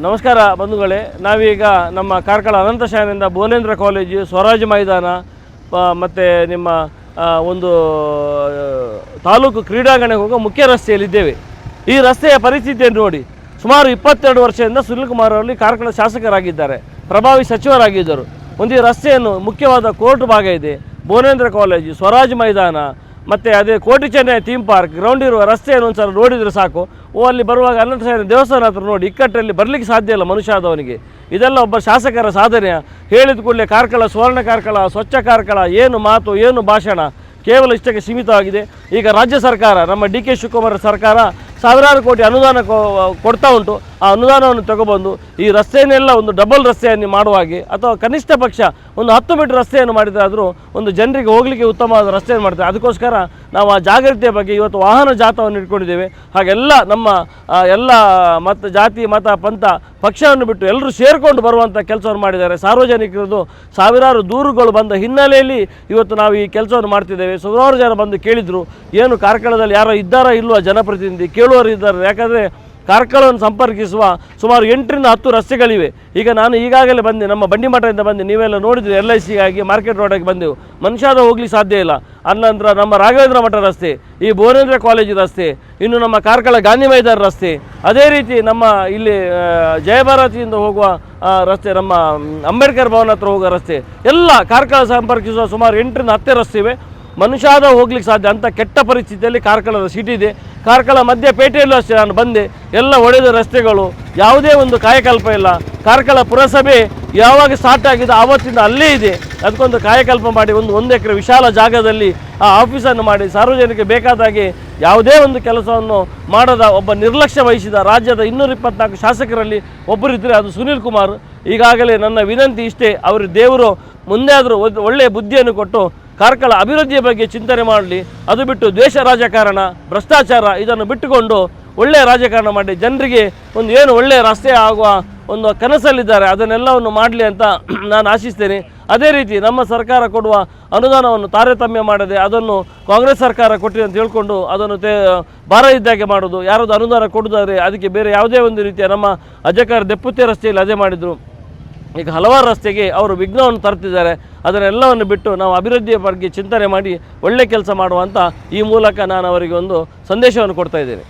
ನಮಸ್ಕಾರ ಬಂಧುಗಳೇ, ನಾವೀಗ ನಮ್ಮ ಕಾರ್ಕಳ ಅನಂತಶಯನದಿಂದ ಭುವನೇಂದ್ರ ಕಾಲೇಜು, ಸ್ವರಾಜ್ ಮೈದಾನ ಮತ್ತು ನಿಮ್ಮ ಒಂದು ತಾಲೂಕು ಕ್ರೀಡಾಂಗಣಕ್ಕೆ ಹೋಗೋ ಮುಖ್ಯ ರಸ್ತೆಯಲ್ಲಿದ್ದೇವೆ. ಈ ರಸ್ತೆಯ ಪರಿಸ್ಥಿತಿಯನ್ನು ನೋಡಿ, ಸುಮಾರು 22 ವರ್ಷದಿಂದ ಸುನಿಲ್ ಕುಮಾರ್ ಅವರಲ್ಲಿ ಕಾರ್ಕಳ ಶಾಸಕರಾಗಿದ್ದಾರೆ, ಪ್ರಭಾವಿ ಸಚಿವರಾಗಿದ್ದರು. ಒಂದು ಈ ರಸ್ತೆಯನ್ನು ಮುಖ್ಯವಾದ ಕೋರ್ಟ್ ಭಾಗ ಇದೆ, ಭುವನೇಂದ್ರ ಕಾಲೇಜು, ಸ್ವರಾಜ್ ಮೈದಾನ ಮತ್ತು ಅದೇ ಕೋಟಿ ಚೆನ್ನೈ ಥೀಮ್ ಪಾರ್ಕ್ ಗ್ರೌಂಡ್ ಇರುವ ರಸ್ತೆಯನ್ನು ಒಂದು ಸಲ ನೋಡಿದರೆ ಸಾಕು, ಅಲ್ಲಿ ಬರುವಾಗ ಅನಂತಶಯನ ದೇವಸ್ಥಾನ ಹತ್ರ ನೋಡಿ, ಇಕ್ಕಟ್ಟರಲ್ಲಿ ಬರಲಿಕ್ಕೆ ಸಾಧ್ಯ ಇಲ್ಲ ಮನುಷ್ಯ ಆದವನಿಗೆ. ಇದೆಲ್ಲ ಒಬ್ಬ ಶಾಸಕರ ಸಾಧನೆಯ. ಹೇಳಿದ ಕೂಡಲೇ ಕಾರ್ಕಳ, ಸುವರ್ಣ ಕಾರ್ಕಳ, ಸ್ವಚ್ಛ ಕಾರ್ಕಳ, ಏನು ಮಾತು ಏನು ಭಾಷಣ, ಕೇವಲ ಇಷ್ಟಕ್ಕೆ ಸೀಮಿತವಾಗಿದೆ. ಈಗ ರಾಜ್ಯ ಸರ್ಕಾರ, ನಮ್ಮ ಡಿ ಕೆ ಶಿವಕುಮಾರ್ ಸರ್ಕಾರ ಸಾವಿರಾರು ಕೋಟಿ ಅನುದಾನ ಕೊಡ್ತಾ ಉಂಟು. ಆ ಅನುದಾನವನ್ನು ತಗೊಬಂದು ಈ ರಸ್ತೆಯನ್ನೆಲ್ಲ ಒಂದು ಡಬಲ್ ರಸ್ತೆಯನ್ನು ಮಾಡುವ ಹಾಗೆ, ಅಥವಾ ಕನಿಷ್ಠ ಪಕ್ಷ ಒಂದು 10 ಮೀಟರ್ ರಸ್ತೆಯನ್ನು ಮಾಡಿದಾದರೂ ಒಂದು ಜನರಿಗೆ ಹೋಗಲಿಕ್ಕೆ ಉತ್ತಮವಾದ ರಸ್ತೆಯನ್ನು ಮಾಡ್ತೇವೆ. ಅದಕ್ಕೋಸ್ಕರ ನಾವು ಆ ಜಾಗೃತಿಯ ಬಗ್ಗೆ ಇವತ್ತು ವಾಹನ ಜಾಥವನ್ನು ಇಟ್ಕೊಂಡಿದ್ದೇವೆ. ಹಾಗೆಲ್ಲ ನಮ್ಮ ಎಲ್ಲ ಮತ್ತು ಜಾತಿ ಮತ ಪಂಥ ಪಕ್ಷವನ್ನು ಬಿಟ್ಟು ಎಲ್ಲರೂ ಸೇರಿಕೊಂಡು ಬರುವಂಥ ಕೆಲಸವನ್ನು ಮಾಡಿದ್ದಾರೆ. ಸಾರ್ವಜನಿಕರದ್ದು ಸಾವಿರಾರು ದೂರುಗಳು ಬಂದ ಹಿನ್ನೆಲೆಯಲ್ಲಿ ಇವತ್ತು ನಾವು ಈ ಕೆಲಸವನ್ನು ಮಾಡ್ತಿದ್ದೇವೆ. ಸುಮಾರು ಜನ ಬಂದು ಕೇಳಿದರು, ಏನು ಕಾರ್ಕಳದಲ್ಲಿ ಯಾರೋ ಇದ್ದಾರಾ ಇಲ್ವಾ ಜನಪ್ರತಿನಿಧಿ, ಕೇಳುವವರು ಇದ್ದಾರೆ. ಯಾಕಂದರೆ ಕಾರ್ಕಳವನ್ನು ಸಂಪರ್ಕಿಸುವ ಸುಮಾರು 8ರಿಂದ 10 ರಸ್ತೆಗಳಿವೆ. ಈಗ ನಾನು ಈಗಾಗಲೇ ಬಂದೆ, ನಮ್ಮ ಬಂಡಿಮಠದಿಂದ ಬಂದೆ, ನೀವೆಲ್ಲ ನೋಡಿದ್ರಿ, LICಗಾಗಿ ಮಾರ್ಕೆಟ್ ರೋಡಿಗೆ ಬಂದೆವು. ಮನುಷ್ಯದ ಹೋಗ್ಲಿಕ್ಕೆ ಸಾಧ್ಯ ಇಲ್ಲ. ಅನಂತರ ನಮ್ಮ ರಾಘವೇಂದ್ರ ಮಠ ರಸ್ತೆ, ಈ ಭುವನೇಂದ್ರ ಕಾಲೇಜು ರಸ್ತೆ, ಇನ್ನು ನಮ್ಮ ಕಾರ್ಕಳ ಗಾಂಧಿ ಮೈದಾನ ರಸ್ತೆ, ಅದೇ ರೀತಿ ನಮ್ಮ ಇಲ್ಲಿ ಜಯಭಾರತಿಯಿಂದ ಹೋಗುವ ರಸ್ತೆ, ನಮ್ಮ ಅಂಬೇಡ್ಕರ್ ಭವನ ಹತ್ರ ಹೋಗುವ ರಸ್ತೆ, ಎಲ್ಲ ಕಾರ್ಕಳ ಸಂಪರ್ಕಿಸುವ ಸುಮಾರು 8ರಿಂದ 10 ರಸ್ತೆ ಇವೆ. ಮನುಷ್ಯಾದ ಹೋಗ್ಲಿಕ್ಕೆ ಸಾಧ್ಯ ಅಂತ ಕೆಟ್ಟ ಪರಿಸ್ಥಿತಿಯಲ್ಲಿ ಕಾರ್ಕಳದ ಸಿಟಿ ಇದೆ. ಕಾರ್ಕಳ ಮಧ್ಯ ಪೇಟೆಯಲ್ಲೂ ಅಷ್ಟೇ ನಾನು ಬಂದೆ, ಎಲ್ಲ ಒಡೆದ ರಸ್ತೆಗಳು, ಯಾವುದೇ ಒಂದು ಕಾಯಕಲ್ಪ ಇಲ್ಲ. ಕಾರ್ಕಳ ಪುರಸಭೆ ಯಾವಾಗ ಸ್ಟಾರ್ಟ್ ಆಗಿದೆ ಆವತ್ತಿಂದ ಅಲ್ಲೇ ಇದೆ. ಅದಕ್ಕೊಂದು ಕಾಯಕಲ್ಪ ಮಾಡಿ ಒಂದು ಎಕರೆ ವಿಶಾಲ ಜಾಗದಲ್ಲಿ ಆ ಆಫೀಸನ್ನು ಮಾಡಿ ಸಾರ್ವಜನಿಕ ಬೇಕಾದಾಗೆ ಯಾವುದೇ ಒಂದು ಕೆಲಸವನ್ನು ಮಾಡದ ಒಬ್ಬ ನಿರ್ಲಕ್ಷ್ಯ ವಹಿಸಿದ ರಾಜ್ಯದ 224 ಶಾಸಕರಲ್ಲಿ ಒಬ್ಬರಿದ್ದರೆ ಅದು ಸುನಿಲ್ ಕುಮಾರ್. ಈಗಾಗಲೇ ನನ್ನ ವಿನಂತಿ ಇಷ್ಟೇ, ಅವರು ದೇವರು ಮುಂದೆ ಆದರೂ ಒಳ್ಳೆಯ ಬುದ್ಧಿಯನ್ನು ಕೊಟ್ಟು ಕಾರ್ಕಳ ಅಭಿವೃದ್ಧಿಯ ಬಗ್ಗೆ ಚಿಂತನೆ ಮಾಡಲಿ. ಅದು ಬಿಟ್ಟು ದ್ವೇಷ ರಾಜಕಾರಣ, ಭ್ರಷ್ಟಾಚಾರ ಇದನ್ನು ಬಿಟ್ಟುಕೊಂಡು ಒಳ್ಳೆಯ ರಾಜಕಾರಣ ಮಾಡಿ ಜನರಿಗೆ ಒಂದು ಏನು ಒಳ್ಳೆಯ ರಸ್ತೆ ಆಗುವ ಒಂದು ಕನಸಲ್ಲಿದ್ದಾರೆ, ಅದನ್ನೆಲ್ಲವನ್ನು ಮಾಡಲಿ ಅಂತ ನಾನು ಆಶಿಸ್ತೇನೆ. ಅದೇ ರೀತಿ ನಮ್ಮ ಸರ್ಕಾರ ಕೊಡುವ ಅನುದಾನವನ್ನು ತಾರತಮ್ಯ ಮಾಡದೆ ಅದನ್ನು ಕಾಂಗ್ರೆಸ್ ಸರ್ಕಾರ ಕೊಟ್ಟಿದೆ ಅಂತ ಹೇಳ್ಕೊಂಡು ಅದನ್ನು ಭಾರ ಇದ್ದಾಗೆ ಮಾಡೋದು, ಯಾರಾದರೂ ಅನುದಾನ ಕೊಡೋದಾದರೆ ಅದಕ್ಕೆ ಬೇರೆ ಯಾವುದೇ ಒಂದು ರೀತಿಯ, ನಮ್ಮ ಅಜಕಾರ ದೆಪ್ಪುತ್ತೆ ರಸ್ತೆಯಲ್ಲಿ ಅದೇ ಮಾಡಿದರು. ಈಗ ಹಲವಾರು ರಸ್ತೆಗೆ ಅವರು ವಿಘ್ನವನ್ನು ತರ್ತಿದ್ದಾರೆ. ಅದನ್ನೆಲ್ಲವನ್ನು ಬಿಟ್ಟು ನಾವು ಅಭಿವೃದ್ಧಿಯ ಬಗ್ಗೆ ಚಿಂತನೆ ಮಾಡಿ ಒಳ್ಳೆ ಕೆಲಸ ಮಾಡುವಂಥ ಈ ಮೂಲಕ ನಾನು ಅವರಿಗೆ ಒಂದು ಸಂದೇಶವನ್ನು ಕೊಡ್ತಾ ಇದ್ದೇನೆ.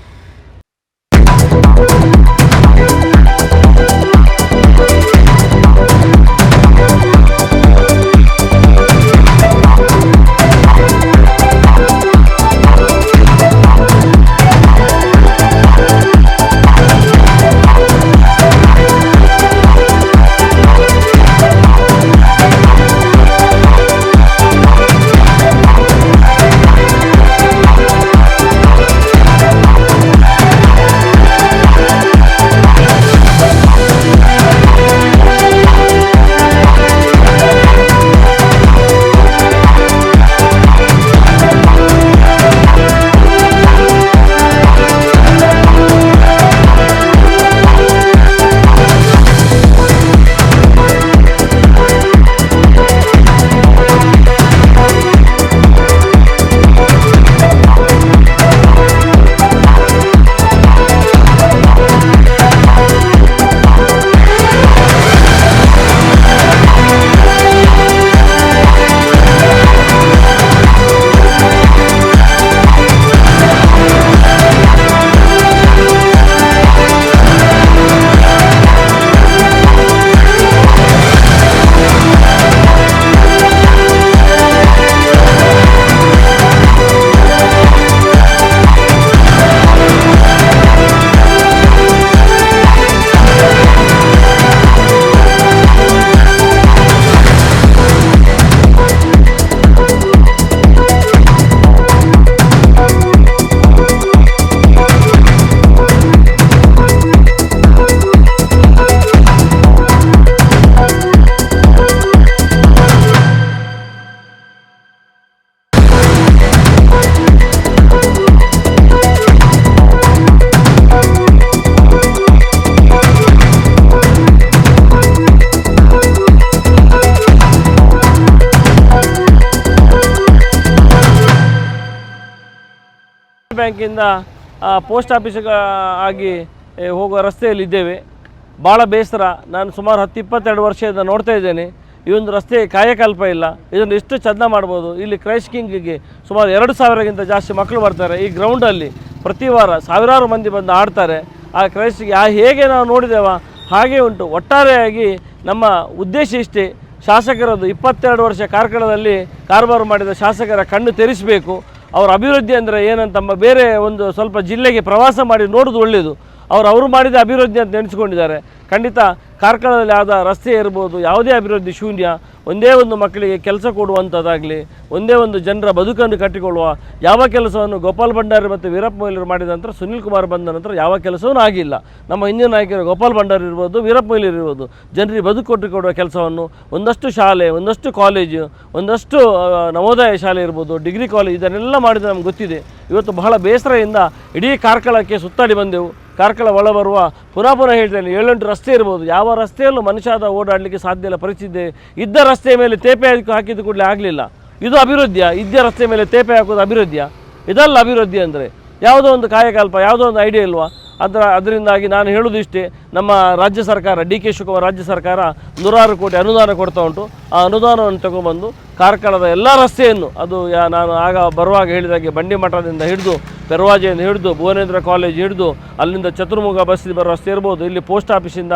ಬ್ಯಾಂಕಿಂದ ಪೋಸ್ಟ್ ಆಫೀಸಿಗೆ ಆಗಿ ಹೋಗುವ ರಸ್ತೆಯಲ್ಲಿದ್ದೇವೆ. ಭಾಳ ಬೇಸರ. ನಾನು ಸುಮಾರು 10-22 ವರ್ಷದಿಂದ ನೋಡ್ತಾ ಇದ್ದೇನೆ. ಈ ಒಂದು ರಸ್ತೆ ಕಾಯಕಲ್ಪ ಇಲ್ಲ. ಇದನ್ನು ಎಷ್ಟು ಚೆಂದ ಮಾಡ್ಬೋದು. ಇಲ್ಲಿ ಕ್ರೈಸ್ಟ್ ಕಿಂಗಿಗೆ ಸುಮಾರು 2,000ಗಿಂತ ಜಾಸ್ತಿ ಮಕ್ಕಳು ಬರ್ತಾರೆ. ಈ ಗ್ರೌಂಡಲ್ಲಿ ಪ್ರತಿ ವಾರ ಸಾವಿರಾರು ಮಂದಿ ಬಂದು ಆಡ್ತಾರೆ. ಆ ಕ್ರೈಸ್ಟ್ಗೆ ಹೇಗೆ ನಾವು ನೋಡಿದ್ದೇವ ಹಾಗೆ ಉಂಟು. ಒಟ್ಟಾರೆಯಾಗಿ ನಮ್ಮ ಉದ್ದೇಶ ಇಷ್ಟೇ, ಶಾಸಕರದ್ದು 22 ವರ್ಷ ಕಾರ್ಕಳದಲ್ಲಿ ಕಾರಬಾರು ಮಾಡಿದ ಶಾಸಕರ ಕಣ್ಣು ತೆರೆಸಬೇಕು. ಅವರ ಅಭಿವೃದ್ಧಿ ಅಂದರೆ ಏನಂತ ಬೇರೆ ಒಂದು ಸ್ವಲ್ಪ ಜಿಲ್ಲೆಗೆ ಪ್ರವಾಸ ಮಾಡಿ ನೋಡೋದು ಒಳ್ಳೆಯದು. ಅವರು ಮಾಡಿದ ಅಭಿವೃದ್ಧಿ ಅಂತ ನೆನೆಸ್ಕೊಂಡಿದ್ದಾರೆ. ಖಂಡಿತ ಕಾರ್ಕಳದಲ್ಲಿ ಆದ ರಸ್ತೆ ಇರ್ಬೋದು, ಯಾವುದೇ ಅಭಿವೃದ್ಧಿ ಶೂನ್ಯ. ಒಂದೇ ಒಂದು ಮಕ್ಕಳಿಗೆ ಕೆಲಸ ಕೊಡುವಂಥದ್ದಾಗಲಿ, ಒಂದೇ ಒಂದು ಜನರ ಬದುಕನ್ನು ಕಟ್ಟಿಕೊಳ್ಳುವ ಯಾವ ಕೆಲಸವನ್ನು ಗೋಪಾಲ್ ಭಂಡಾರಿ ಮತ್ತು ವೀರಪ್ಪ ಮೊಯ್ಲಿಯವರು ಮಾಡಿದ ನಂತರ ಸುನೀಲ್ ಕುಮಾರ್ ಬಂದ ನಂತರ ಯಾವ ಕೆಲಸವೂ ಆಗಿಲ್ಲ. ನಮ್ಮ ಹಿಂದಿನ ನಾಯಕರು ಗೋಪಾಲ್ ಭಂಡಾರಿ ಇರ್ಬೋದು, ವೀರಪ್ಪ ಮೊಯ್ಲಿಯವರು ಇರ್ಬೋದು, ಜನರಿಗೆ ಬದುಕು ಕೊಟ್ಟುಕೊಡುವ ಕೆಲಸವನ್ನು ಒಂದಷ್ಟು ಶಾಲೆ, ಒಂದಷ್ಟು ಕಾಲೇಜು, ಒಂದಷ್ಟು ನವೋದಯ ಶಾಲೆ ಇರ್ಬೋದು, ಡಿಗ್ರಿ ಕಾಲೇಜ್, ಇದನ್ನೆಲ್ಲ ಮಾಡಿದ ನಮ್ಗೆ ಗೊತ್ತಿದೆ. ಇವತ್ತು ಬಹಳ ಬೇಸರದಿಂದ ಇಡೀ ಕಾರ್ಕಳಕ್ಕೆ ಸುತ್ತಾಡಿ ಬಂದೆವು. ಕಾರ್ಕಳ ಒಳ ಬರುವ ಪುನಃ ಹೇಳ್ತೇನೆ, 7-8 ರಸ್ತೆ ಇರ್ಬೋದು. ಯಾವ ರಸ್ತೆಯಲ್ಲೂ ಮನುಷ್ಯದ ಓಡಾಡಲಿಕ್ಕೆ ಸಾಧ್ಯ ಇಲ್ಲ ಪರಿಸ್ಥಿತಿ. ಇದ್ದ ರಸ್ತೆಯ ಮೇಲೆ ತೇಪೆ ಹಾಕಿದ ಕೂಡಲೇ ಆಗಲಿಲ್ಲ. ಇದು ಅಭಿವೃದ್ಧಿಯ? ಇದ್ದ ರಸ್ತೆ ಮೇಲೆ ತೇಪೆ ಹಾಕೋದು ಅಭಿವೃದ್ಧಿಯ? ಇದಲ್ಲ ಅಭಿವೃದ್ಧಿ ಅಂದರೆ. ಯಾವುದೋ ಒಂದು ಕಾಯಕಲ್ಪ, ಯಾವುದೋ ಒಂದು ಐಡಿಯಾ ಇಲ್ವಾ? ಅದರಿಂದಾಗಿ ನಾನು ಹೇಳೋದು ಇಷ್ಟೇ, ನಮ್ಮ ರಾಜ್ಯ ಸರ್ಕಾರ, ಡಿ ಕೆ ಶಿವಕುಮಾರ್ ರಾಜ್ಯ ಸರ್ಕಾರ 106 ಕೋಟಿ ಅನುದಾನ ಕೊಡ್ತಾ ಉಂಟು. ಆ ಅನುದಾನವನ್ನು ತಗೊಂಡ್ಬಂದು ಕಾರ್ಕಳದ ಎಲ್ಲ ರಸ್ತೆಯನ್ನು, ಅದು ನಾನು ಆಗ ಬರುವಾಗ ಹೇಳಿದಾಗೆ ಬಂಡಿ ಮಠದಿಂದ ಹಿಡಿದು, ಪೆರ್ವಾಜೆಯಿಂದ ಹಿಡಿದು, ಭುವನೇಂದ್ರ ಕಾಲೇಜ್ ಹಿಡಿದು, ಅಲ್ಲಿಂದ ಚತುರ್ಮುಖ ಬಸ್ ಬರೋ ರಸ್ತೆ ಇರ್ಬೋದು, ಇಲ್ಲಿ ಪೋಸ್ಟ್ ಆಫೀಸಿಂದ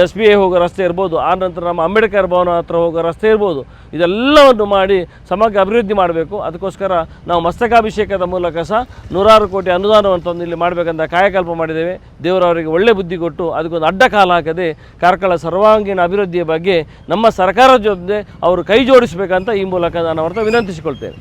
SBI ಹೋಗೋ ರಸ್ತೆ ಇರ್ಬೋದು, ಆ ನಂತರ ನಮ್ಮ ಅಂಬೇಡ್ಕರ್ ಭವನ ಹತ್ರ ಹೋಗೋ ರಸ್ತೆ ಇರ್ಬೋದು, ಇದೆಲ್ಲವನ್ನು ಮಾಡಿ ಸಮಗ್ರ ಅಭಿವೃದ್ಧಿ ಮಾಡಬೇಕು. ಅದಕ್ಕೋಸ್ಕರ ನಾವು ಮಸ್ತಕಾಭಿಷೇಕದ ಮೂಲಕ ಸಹ 106 ಕೋಟಿ ಅನುದಾನವನ್ನು ತಂದು ಇಲ್ಲಿ ಮಾಡಬೇಕಂತ ಕಾಯಕಲ್ಪ ಮಾಡಿದ್ದೇವೆ. ದೇವರವರಿಗೆ ಒಳ್ಳೆ ಬುದ್ಧಿ ಕೊಟ್ಟು ಅದಕ್ಕೊಂದು ಅಡ್ಡ ಕಾಲ ಹಾಕದೆ ಕಾರ್ಕಳ ಸರ್ವಾಂಗೀಣ ಅಭಿವೃದ್ಧಿಯ ಬಗ್ಗೆ ನಮ್ಮ ಸರ್ಕಾರದ ಜೊತೆ ಅವರು ಕೈ ಜೋಡಿಸಬೇಕಂತ ಈ ಮೂಲಕ ನಾನು ಅವ್ರನ್ನ ವಿನಂತಿಸಿಕೊಳ್ತೇನೆ.